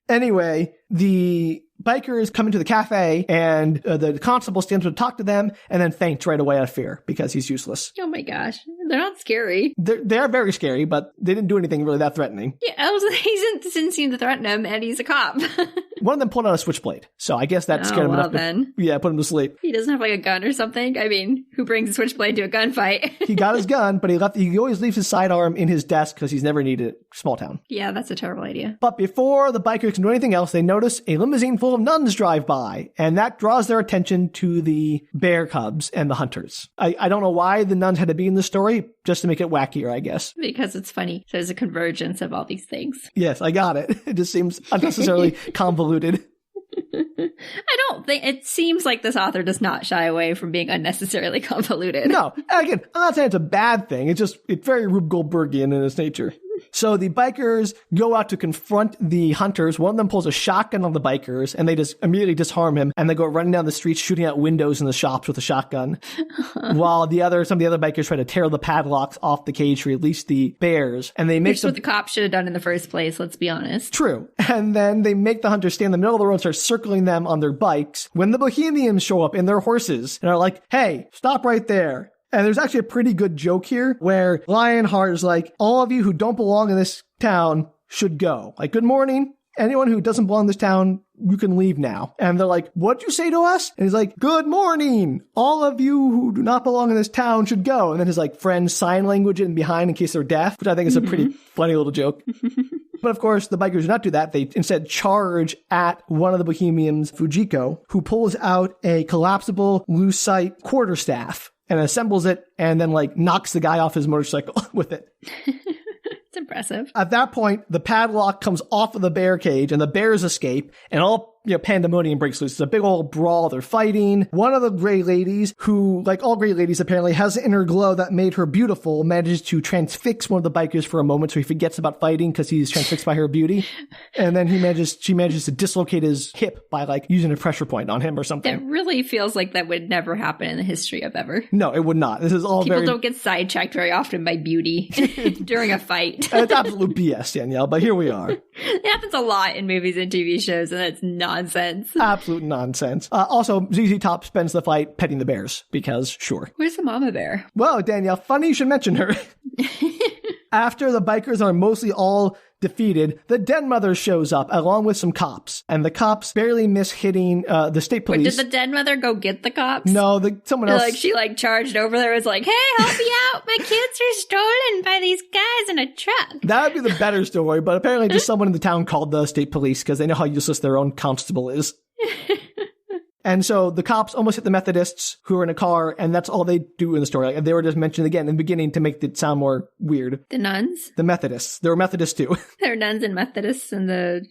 Anyway, the bikers come into the cafe and the constable stands to talk to them and then faints right away out of fear because he's useless. Oh my gosh. They're not scary. They're very scary, but they didn't do anything really that threatening. Yeah, he didn't seem to threaten him, and he's a cop. One of them pulled out a switchblade, so I guess that scared him enough. Then. Yeah, put him to sleep. He doesn't have like a gun or something? I mean, who brings a switchblade to a gunfight? He got his gun, but he always leaves his sidearm in his desk because he's never needed it. Small town. Yeah, that's a terrible idea. But before the bikers can do anything else, they notice a limousine full of nuns drive by, and that draws their attention to the bear cubs and the hunters. I don't know why the nuns had to be in the story, just to make it wackier, I guess. Because it's funny. There's a convergence of all these things. Yes, I got it. It just seems unnecessarily convoluted. I don't think it seems like this author does not shy away from being unnecessarily convoluted. No, again, I'm not saying it's a bad thing. It's very Rube Goldbergian in its nature. So the bikers go out to confront the hunters. One of them pulls a shotgun on the bikers, and they just immediately disarm him, and they go running down the street, shooting out windows in the shops with a shotgun. While some of the other bikers try to tear the padlocks off the cage to release the bears, and they make what the cops should have done in the first place, let's be honest. True. And then they make the hunters stand in the middle of the road and start circling them on their bikes when the Bohemians show up in their horses and are like, hey, stop right there. And there's actually a pretty good joke here where Lionheart is like, all of you who don't belong in this town should go. Like, good morning. Anyone who doesn't belong in this town, you can leave now. And they're like, what'd you say to us? And he's like, good morning. All of you who do not belong in this town should go. And then his like friends sign language in behind in case they're deaf, which I think is a pretty funny little joke. But of course, the bikers do not do that. They instead charge at one of the Bohemians, Fujiko, who pulls out a collapsible lucite quarterstaff and assembles it and then like knocks the guy off his motorcycle with it. It's impressive. At that point, the padlock comes off of the bear cage and the bears escape and all pandemonium breaks loose. It's a big old brawl. They're fighting. One of the gray ladies, who, like all gray ladies apparently, has an inner glow that made her beautiful, manages to transfix one of the bikers for a moment so he forgets about fighting because he's transfixed by her beauty. And then she manages to dislocate his hip by like using a pressure point on him or something. It really feels like that would never happen in the history of ever. No, it would not. This is all People don't get sidetracked very often by beauty during a fight. It's absolute BS, Danielle, but here we are. It happens a lot in movies and TV shows, and it's nonsense. Absolute nonsense. Also, ZZ Top spends the fight petting the bears, because sure. Where's the mama bear? Well, Danielle, funny you should mention her. After the bikers are mostly all defeated, the den mother shows up along with some cops, and the cops barely miss hitting the state police. Wait, did the den mother go get the cops? No, someone else. She charged over there, was like, "Hey, help me out! My kids are stolen by these guys in a truck." That would be the better story, but apparently just someone in the town called the state police because they know how useless their own constable is. And so the cops almost hit the Methodists who were in a car, and that's all they do in the story. Like, they were just mentioned again in the beginning to make it sound more weird. The nuns? The Methodists. There were Methodists too. There are nuns and Methodists in the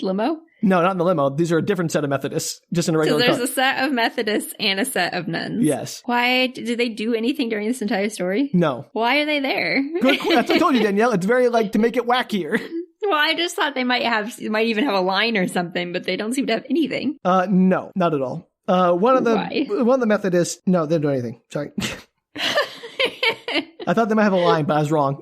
limo? No, not in the limo. These are a different set of Methodists, just in a regular car. So there's a set of Methodists and a set of nuns. Yes. Why? Did they do anything during this entire story? No. Why are they there? Good. That's what I told you, Danielle. It's very to make it wackier. Well, I just thought they might even have a line or something, but they don't seem to have anything. No, not at all. One of the Methodists, no, they didn't do anything. Sorry. I thought they might have a line, but I was wrong.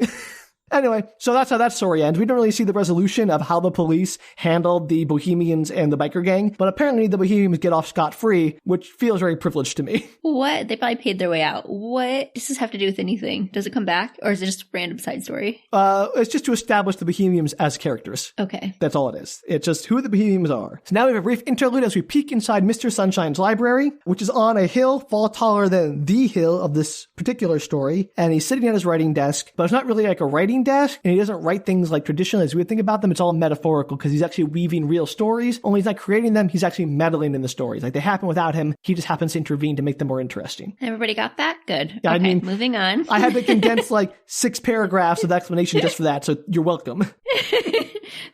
Anyway, so that's how that story ends. We don't really see the resolution of how the police handled the Bohemians and the biker gang, but apparently the Bohemians get off scot-free, which feels very privileged to me. What? They probably paid their way out. What does this have to do with anything? Does it come back, or is it just a random side story? It's just to establish the Bohemians as characters. Okay. That's all it is. It's just who the Bohemians are. So now we have a brief interlude as we peek inside Mr. Sunshine's library, which is on a hill far taller than the hill of this particular story, and he's sitting at his writing desk, but it's not really like a writing desk, and he doesn't write things like traditionally as we would think about them. It's all metaphorical because he's actually weaving real stories, only he's not creating them, he's actually meddling in the stories. Like, they happen without him, he just happens to intervene to make them more interesting. Everybody got that? Good. Yeah, okay, moving on. I had to condense 6 paragraphs of explanation just for that, so you're welcome.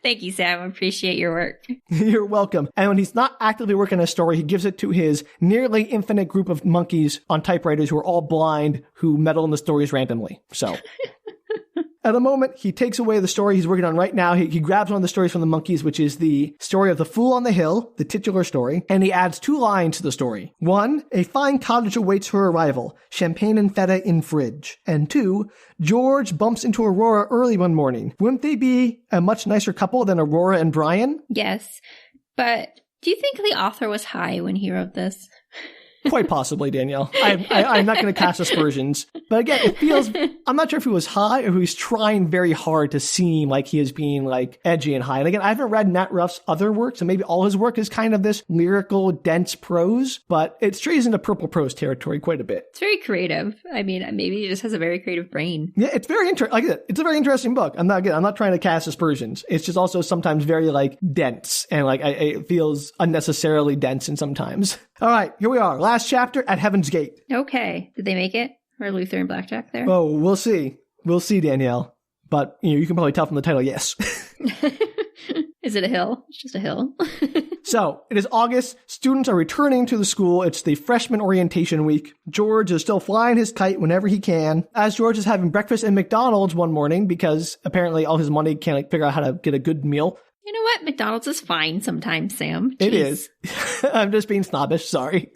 Thank you, Sam. I appreciate your work. You're welcome. And when he's not actively working on a story, he gives it to his nearly infinite group of monkeys on typewriters who are all blind, who meddle in the stories randomly. So... At the moment, he takes away the story he's working on right now. He grabs one of the stories from the monkeys, which is the story of the Fool on the Hill, the titular story, and he adds 2 lines to the story. 1, a fine cottage awaits her arrival, champagne and feta in fridge. And 2, George bumps into Aurora early one morning. Wouldn't they be a much nicer couple than Aurora and Brian? Yes, but do you think the author was high when he wrote this? Quite possibly, Danielle. I'm not going to cast aspersions. But again, it feels, I'm not sure if he was high or if he was trying very hard to seem like he is being edgy and high. And again, I haven't read Matt Ruff's other work, so maybe all his work is kind of this lyrical, dense prose, but it strays into purple prose territory quite a bit. It's very creative. I mean, maybe he just has a very creative brain. Yeah, it's very interesting. It's a very interesting book. I'm not trying to cast aspersions. It's just also sometimes very dense and it feels unnecessarily dense and sometimes. All right, here we are. Last chapter at Heaven's Gate. Okay. Did they make it? Are Luther and Blackjack there? Oh, we'll see. We'll see, Danielle. But, you can probably tell from the title, yes. Is it a hill? It's just a hill. So, it is August. Students are returning to the school. It's the freshman orientation week. George is still flying his kite whenever he can. As George is having breakfast in McDonald's one morning because apparently all his money can't figure out how to get a good meal. You know what? McDonald's is fine sometimes, Sam. Jeez. It is. I'm just being snobbish. Sorry.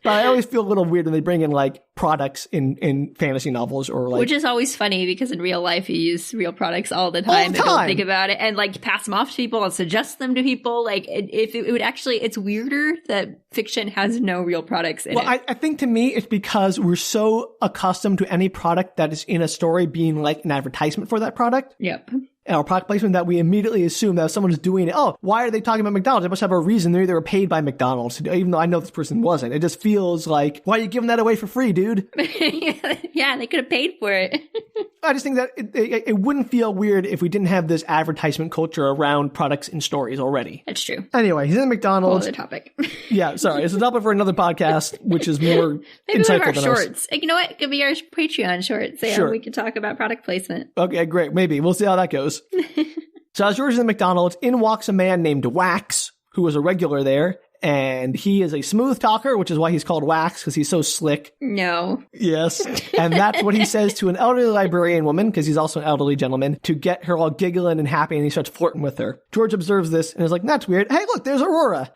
But I always feel a little weird when they bring in products in fantasy novels or Which is always funny because in real life you use real products all the time. And don't think about it and pass them off to people and suggest them to people. It would actually, it's weirder that fiction has no real products in it. I think to me it's because we're so accustomed to any product that is in a story being an advertisement for that product. Yep. Or product placement that we immediately assume that if someone's doing it, why are they talking about McDonald's? They must have a reason. They were paid by McDonald's, even though I know this person wasn't. It just feels why are you giving that away for free, dude? Yeah, they could have paid for it. I just think that it wouldn't feel weird if we didn't have this advertisement culture around products and stories already. That's true. Anyway, he's in McDonald's. Whole other topic. Yeah, sorry. It's a topic for another podcast, which is more Maybe insightful one of our than shorts. You know what? It could be our Patreon shorts. Yeah, sure. We could talk about product placement. Okay, great. Maybe. We'll see how that goes. So as George is in McDonald's, in walks a man named Wax, who was a regular there. And he is a smooth talker, which is why he's called Wax, because he's so slick. No. Yes. And that's what he says to an elderly librarian woman, because he's also an elderly gentleman, to get her all giggling and happy, and he starts flirting with her. George observes this and is like, that's weird. Hey, look, there's Aurora.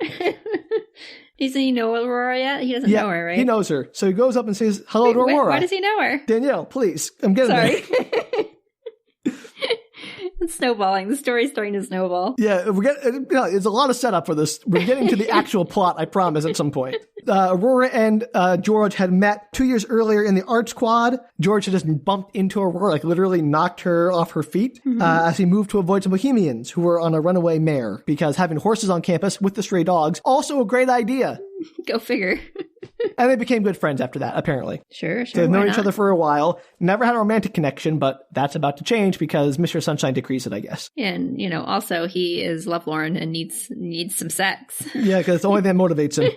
Doesn't he know Aurora yet? He doesn't know her, right? He knows her. So he goes up and says, hello to Aurora. Why does he know her? Danielle, please. I'm getting there. It's snowballing. The story's starting to snowball. Yeah, it's a lot of setup for this. We're getting to the actual plot, I promise, at some point. Aurora and George had met 2 years earlier in the art squad. George had just bumped into Aurora, like literally knocked her off her feet as he moved to avoid some Bohemians who were on a runaway mare, because having horses on campus with the stray dogs, also a great idea. Go figure. And they became good friends after that, apparently. Sure. So they've known each other for a while. Never had a romantic connection, but that's about to change because Mr. Sunshine decrees it, I guess. And, also he is lovelorn and needs some sex. Yeah, because it's the only thing that motivates him.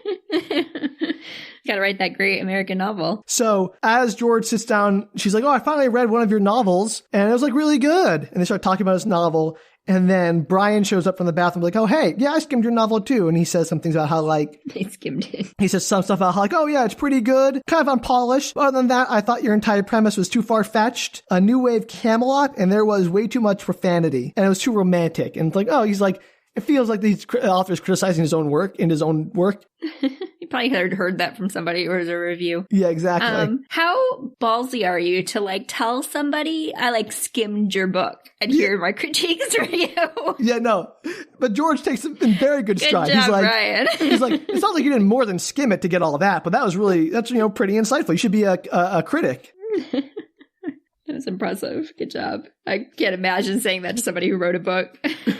Got to write that great American novel. So as George sits down, she's like, oh, I finally read one of your novels, and it was like really good. And they start talking about his novel. And then Brian shows up from the bathroom like, oh, hey, yeah, I skimmed your novel too. And he says some things about how they skimmed it. He says some stuff about how oh, yeah, it's pretty good, kind of unpolished. Other than that, I thought your entire premise was too far-fetched. A new wave Camelot, and there was way too much profanity. And it was too romantic. And it's like, oh, he's like, it feels like these authors criticizing his own work in his own work. You probably heard that from somebody or as a review. Yeah, exactly. How ballsy are you to tell somebody I skimmed your book and hear my critiques for you? Yeah, no. But George takes it in very good stride. Good job, he's like, Brian. He's like, it's not like you did more than skim it to get all of that, but that's pretty insightful. You should be a critic. That was impressive. Good job. I can't imagine saying that to somebody who wrote a book.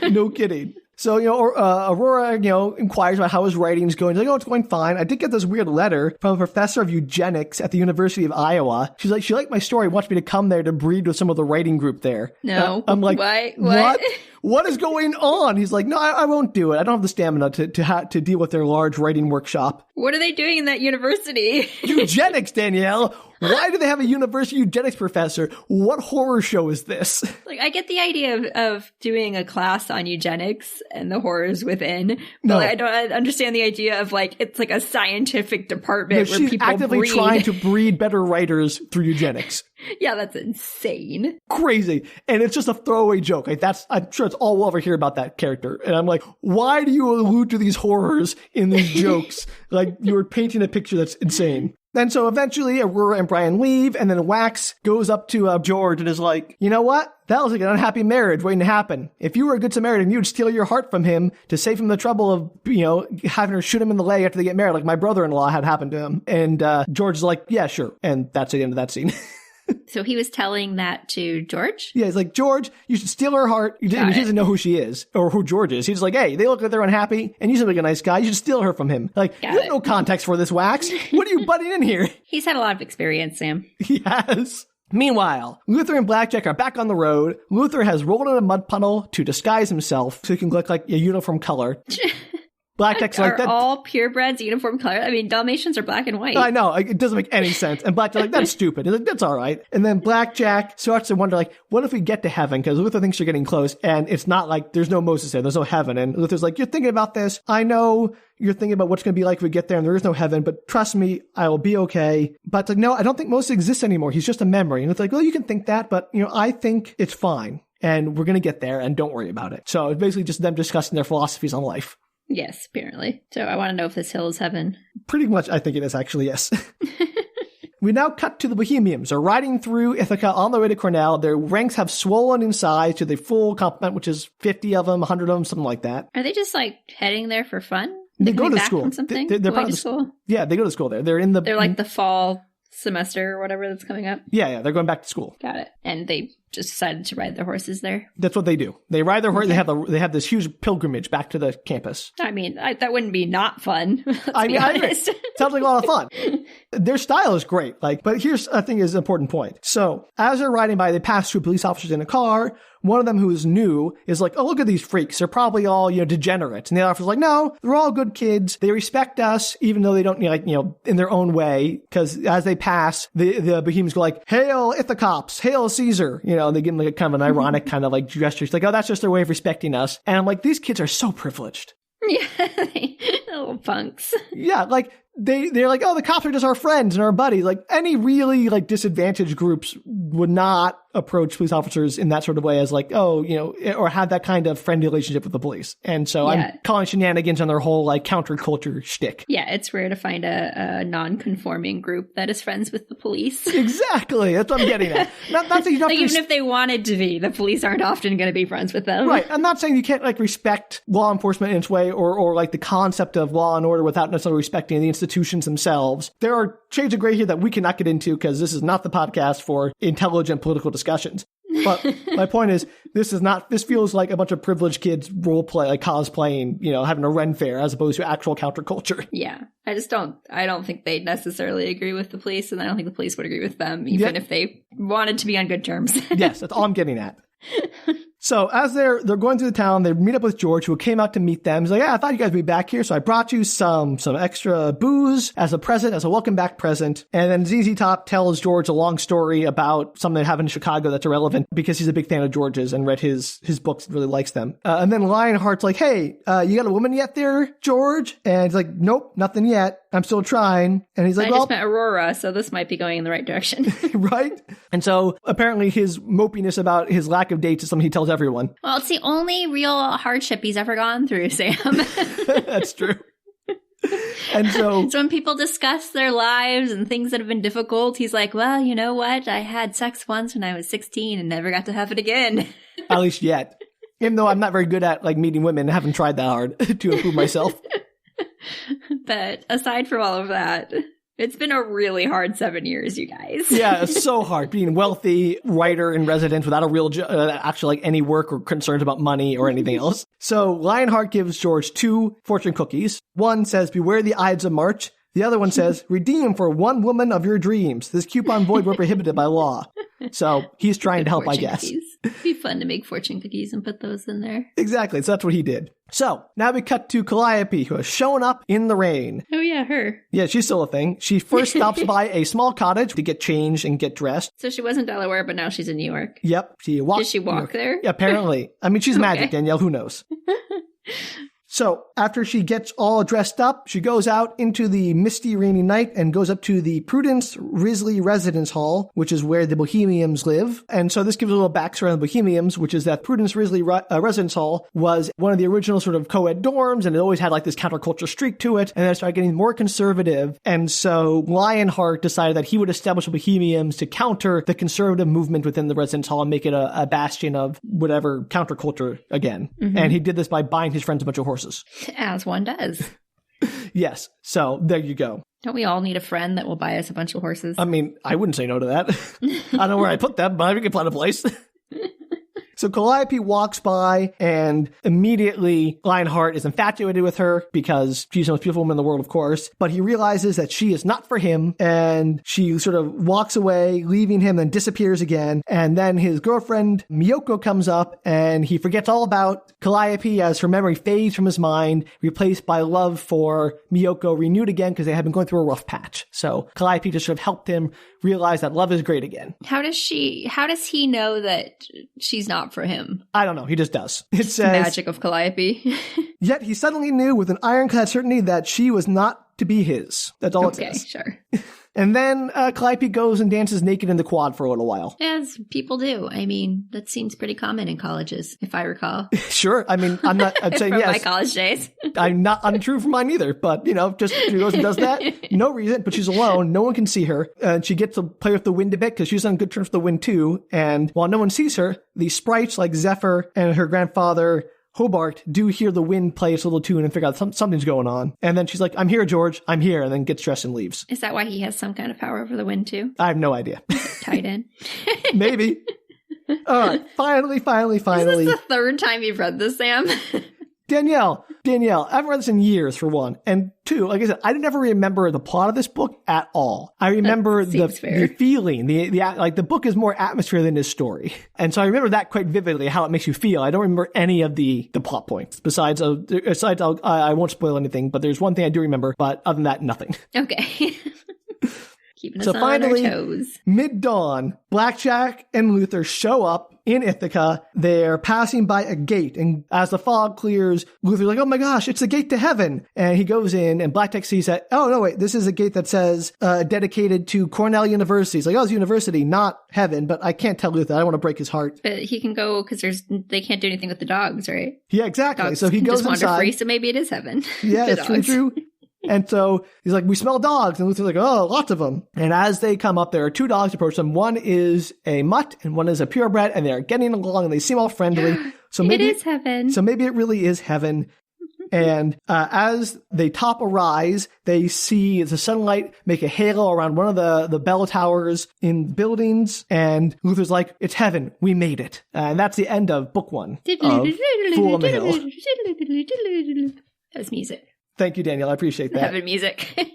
No kidding. So, Aurora, inquires about how his writing's going. She's like, oh, it's going fine. I did get this weird letter from a professor of eugenics at the University of Iowa. She's like, she liked my story, wants me to come there to breed with some of the writing group there. No. I'm like, what? What is going on? He's like, no, I won't do it. I don't have the stamina to deal with their large writing workshop. What are they doing in that university? Eugenics, Danielle. Why do they have a university eugenics professor? What horror show is this? I get the idea of doing a class on eugenics and the horrors within. But no. I don't understand the idea of it's like a scientific department where she's people actively breed. trying to breed better writers through eugenics. Yeah, that's insane. Crazy. And it's just a throwaway joke. I'm sure it's all we'll ever hear about that character. And I'm like, why do you allude to these horrors in these jokes? You're painting a picture that's insane. Then so eventually Aurora and Brian leave, and then Wax goes up to George and is like, you know what? That was like an unhappy marriage waiting to happen. If you were a good Samaritan, you'd steal your heart from him to save him the trouble of, having her shoot him in the leg after they get married, like my brother-in-law had happened to him. And George is like, yeah, sure. And that's the end of that scene. So he was telling that to George? Yeah, he's like, George, you should steal her heart. He doesn't know who she is or who George is. He's like, hey, they look like they're unhappy and you seem like a nice guy. You should steal her from him. You have no context for this, Wax. What are you butting in here? He's had a lot of experience, Sam. He has. Meanwhile, Luther and Blackjack are back on the road. Luther has rolled in a mud puddle to disguise himself so he can look like a uniform color. Blackjack's like that. Are all purebreds uniform color? I mean, Dalmatians are black and white. I know. It doesn't make any sense. And Blackjack's like, that's stupid. He's like, that's all right. And then Blackjack starts to wonder, what if we get to heaven? Because Luther thinks you're getting close. And it's not like there's no Moses there. There's no heaven. And Luther's like, you're thinking about this. I know you're thinking about what's going to be like if we get there and there is no heaven. But trust me, I will be okay. But it's like, no, I don't think Moses exists anymore. He's just a memory. And it's like, well, you can think that. But, I think it's fine. And we're going to get there. And don't worry about it. So it's basically just them discussing their philosophies on life. Yes, apparently. So I want to know if this hill is heaven. Pretty much, I think it is actually, yes. We now cut to the Bohemians. They're riding through Ithaca on their way to Cornell. Their ranks have swollen in size to the full complement, which is 50 of them, 100 of them, something like that. Are they just heading there for fun? They go to school. From something? They're going to school? Yeah, they go to school there. They're like the fall semester or whatever that's coming up. Yeah, they're going back to school. Got it. And they just decided to ride their horses there. That's what they do. They ride their horse. Okay. They have this huge pilgrimage back to the campus. I mean, that wouldn't be not fun. I agree. Sounds like a lot of fun. Their style is great. But here's I think is an important point. So as they're riding by, they pass two police officers in a car. One of them, who is new, is like, oh, look at these freaks. They're probably all, degenerates. And the officer's like, no, they're all good kids. They respect us, even though they don't, in their own way. Because as they pass, the Bohemians go like, hail Ithacops, hail Caesar. They give them kind of an ironic kind of gesture. It's like, oh, that's just their way of respecting us. And I'm like, these kids are so privileged. Yeah, little punks. Yeah, like they're like, oh, the cops are just our friends and our buddies. Like any really like disadvantaged groups would not approach police officers in that sort of way as like, oh, you know, or have that kind of friendly relationship with the police. And so I'm calling shenanigans on their whole like counterculture shtick. Yeah, it's rare to find a non-conforming group that is friends with the police. Exactly. That's what I'm getting at. Not that you don't like even if they wanted to be, the police aren't often going to be friends with them. Right. I'm not saying you can't like respect law enforcement in its way or like the concept of law and order without necessarily respecting the institutions themselves. There are shades of gray here that we cannot get into because this is not the podcast for intelligent political discussions. But my point is, this feels like a bunch of privileged kids role play, like cosplaying, you know, having a Ren fair as opposed to actual counterculture. Yeah. I don't think they necessarily agree with the police, and I don't think the police would agree with them, even if they wanted to be on good terms. Yes, that's all I'm getting at. So as they're going through the town, they meet up with George, who came out to meet them. He's like, yeah, I thought you guys would be back here, so I brought you some extra booze as a present, as a welcome back present. And then ZZ Top tells George a long story about something that happened in Chicago that's irrelevant because he's a big fan of George's and read his books and really likes them. And then Lionheart's like, hey, you got a woman yet there, George? And he's like, nope, nothing yet. I'm still trying. And he's like, I just met Aurora, so this might be going in the right direction. Right? And so apparently his mopiness about his lack of dates is something he tells everyone. Well, it's the only real hardship he's ever gone through, Sam. That's true. And so when people discuss their lives and things that have been difficult, he's like, well, you know what? I had sex once when I was 16 and never got to have it again. At least yet. Even though I'm not very good at like meeting women, I haven't tried that hard to improve myself. But aside from all of that, it's been a really hard 7 years, you guys. Yeah, it's so hard being wealthy writer in residence without a real actually like any work or concerns about money or anything else. So Lionheart gives George 2 fortune cookies. One says, beware the Ides of March. The other one says, redeem for one woman of your dreams. This coupon void were prohibited by law. So he's trying to help, I guess. Cookies. It'd be fun to make fortune cookies and put those in there. Exactly. So that's what he did. So now we cut to Calliope, who has shown up in the rain. Oh, yeah, her. Yeah, she's still a thing. She first stops by a small cottage to get changed and get dressed. So she was in Delaware, but now she's in New York. Yep. Did she walk there? Yeah, apparently. I mean, she's magic, Danielle. Who knows? So after she gets all dressed up, she goes out into the misty, rainy night and goes up to the Prudence Risley Residence Hall, which is where the Bohemians live. And so this gives a little backstory on the Bohemians, which is that Prudence Risley Residence Hall was one of the original sort of co-ed dorms, and it always had like this counterculture streak to it. And then it started getting more conservative. And so Lionheart decided that he would establish the Bohemians to counter the conservative movement within the Residence Hall and make it a bastion of whatever counterculture again. Mm-hmm. And he did this by buying his friends a bunch of horses. As one does. Yes. So there you go. Don't we all need a friend that will buy us a bunch of horses? I mean, I wouldn't say no to that. I don't know where I put them, but I can find a place. So Calliope walks by, and immediately Lionheart is infatuated with her because she's the most beautiful woman in the world, of course. But he realizes that she is not for him, and she sort of walks away, leaving him, and disappears again. And then his girlfriend, Miyoko, comes up, and he forgets all about Calliope as her memory fades from his mind, replaced by love for Miyoko, renewed again because they had been going through a rough patch. So Calliope just sort of helped him realize that love is great again. How does he know that she's not for him? I don't know. He just does. It says, magic of Calliope. Yet he suddenly knew with an ironclad certainty that she was not to be his. That's all it says. Okay, sure. And then Calliope goes and dances naked in the quad for a little while. As people do. I mean, that seems pretty common in colleges, if I recall. Sure. I mean, I'm saying from yes. my college days. I'm not untrue for mine either, but, you know, just she goes and does that. No reason, but she's alone. No one can see her. And she gets to play with the wind a bit because she's on good terms with the wind too. And while no one sees her, the sprites like Zephyr and her grandfather Hobart do hear the wind play its little tune and figure out something's going on. And then she's like, I'm here, George. I'm here. And then gets dressed and leaves. Is that why he has some kind of power over the wind too? I have no idea. Tied in. Maybe. All right. Finally. Is this the third time you've read this, Sam? Danielle, I haven't read this in years, for one. And two, like I said, I never remember the plot of this book at all. I remember the feeling, the book is more atmosphere than his story. And so I remember that quite vividly, how it makes you feel. I don't remember any of the plot points. Besides, I won't spoil anything, but there's one thing I do remember, but other than that, nothing. Okay. Keeping us so on finally, our toes. Mid-dawn, Blackjack and Luther show up in Ithaca, they're passing by a gate. And as the fog clears, Luther's like, oh my gosh, it's the gate to heaven. And he goes in and Blackjack sees that, oh no, wait, this is a gate that says dedicated to Cornell University. It's like, oh, it's university, not heaven. But I can't tell Luther. I don't want to break his heart. But he can go because they can't do anything with the dogs, right? Yeah, exactly. Dogs so he goes just wander inside. Free, so maybe it is heaven. Yeah, it's true. And so he's like, we smell dogs. And Luther's like, oh, lots of them. And as they come up, there are two dogs approach them. One is a mutt and one is a purebred. And they're getting along and they seem all friendly. So maybe it is heaven. So maybe it really is heaven. And as they top a rise, they see the sunlight make a halo around one of the bell towers in buildings. And Luther's like, it's heaven. We made it. And that's the end of book 1 of Fool on the Hill. That was music. Thank you, Danielle. I appreciate that. Heaven music.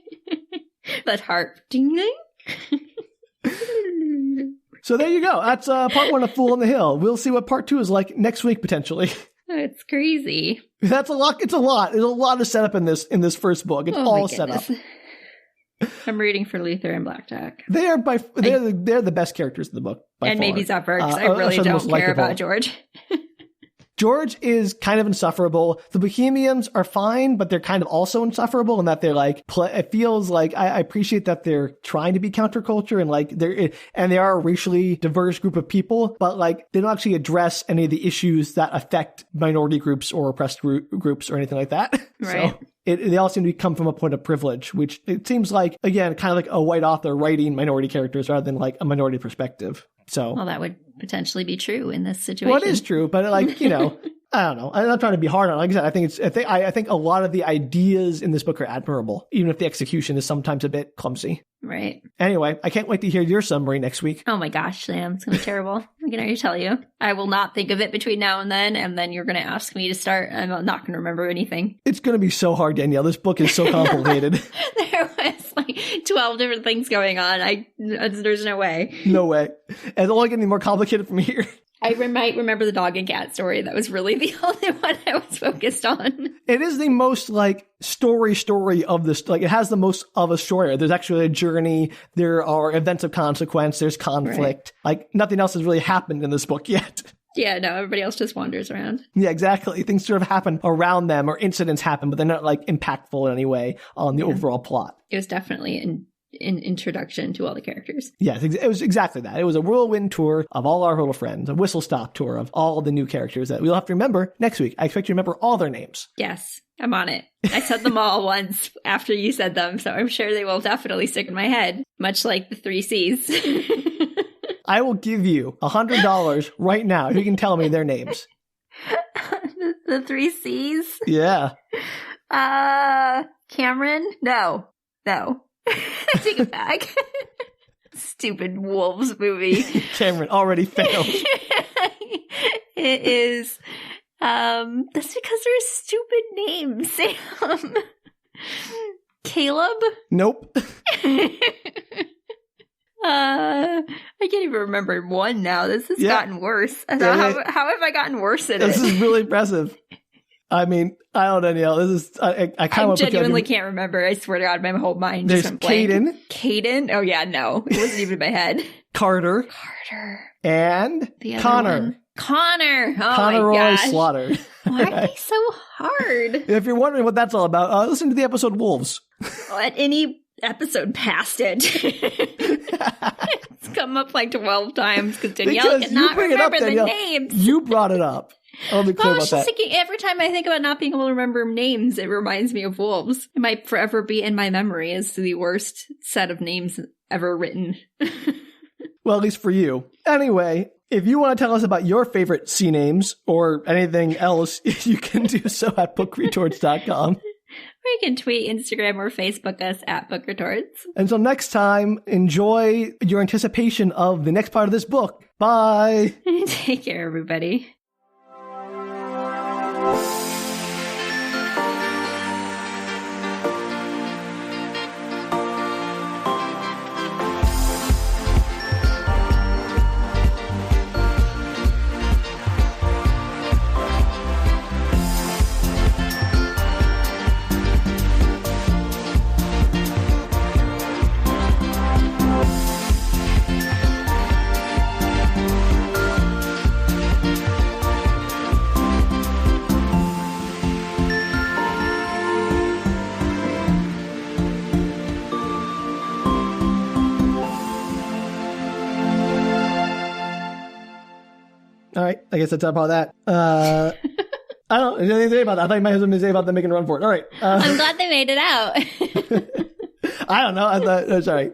That harp. Ding ding. So there you go. That's part 1 of Fool on the Hill. We'll see what part 2 is like next week, potentially. It's crazy. That's a lot. It's a lot. There's a lot of setup in this first book. It's all set up. I'm rooting for Luther and Blackjack. They're the best characters in the book. And far. maybe Zephyr, because I really don't care about George. George is kind of insufferable. The Bohemians are fine, but they're kind of also insufferable in that they're like, it feels like I appreciate that they're trying to be counterculture and like they are a racially diverse group of people, but like they don't actually address any of the issues that affect minority groups or oppressed groups or anything like that. Right. So they all seem to come from a point of privilege, which it seems like, again, kind of like a white author writing minority characters rather than like a minority perspective. So, well, that would potentially be true in this situation. Well, it is true, but like, you know, I don't know. I'm not trying to be hard on it. Like I said, I think a lot of the ideas in this book are admirable, even if the execution is sometimes a bit clumsy. Right. Anyway, I can't wait to hear your summary next week. Oh my gosh, Sam. It's going to be terrible. I can already tell you. I will not think of it between now and then you're going to ask me to start. I'm not going to remember anything. It's going to be so hard, Danielle. This book is so complicated. There was like 12 different things going on. There's no way. No way. And it's only getting more complicated from here. I might remember the dog and cat story. That was really the only one I was focused on. It is the most like story of this. Like it has the most of a story. There's actually a journey. There are events of consequence. There's conflict. Right. Like nothing else has really happened in this book yet. Yeah, no, everybody else just wanders around. Yeah, exactly. Things sort of happen around them or incidents happen, but they're not like impactful in any way on the overall plot. It was definitely an introduction to all the characters. Yes, it was exactly that. It was a whirlwind tour of all our little friends, a whistle-stop tour of all the new characters that we'll have to remember next week. I expect you to remember all their names. Yes, I'm on it. I said them all once after you said them, so I'm sure they will definitely stick in my head, much like the 3 C's. I will give you $100 right now if you can tell me their names. The 3 C's? Yeah. Cameron? No. I take it back. Stupid wolves movie. Cameron already failed. It is. That's because they're stupid names, Sam. Caleb? Nope. I can't even remember one now. This has gotten worse. How have I gotten worse at This is really impressive. I mean, I don't know, Danielle. This is I kind of genuinely can't remember. I swear to God, my whole mind just went blank. Caden? Oh yeah, no, it wasn't even in my head. Carter, and Connor. Connor. Oh Connor my gosh. Roy Slaughter. Why are they so hard? If you're wondering what that's all about, listen to the episode Wolves. At any episode past it. It's come up like 12 times because Danielle cannot remember the names. You brought it up. I'll be clear about that. Thinking, every time I think about not being able to remember names, it reminds me of wolves. It might forever be in my memory as the worst set of names ever written. Well, at least for you. Anyway, if you want to tell us about your favorite sea names or anything else, you can do so at bookretorts.com. Or you can tweet, Instagram, or Facebook us at Book Retorts. Until next time, enjoy your anticipation of the next part of this book. Bye. Take care, everybody. All right. I guess that's about that. I don't know. There's anything to say about that. I thought you might have something to say about them making a run for it. All right. I'm glad they made it out. I don't know. I thought that's all right.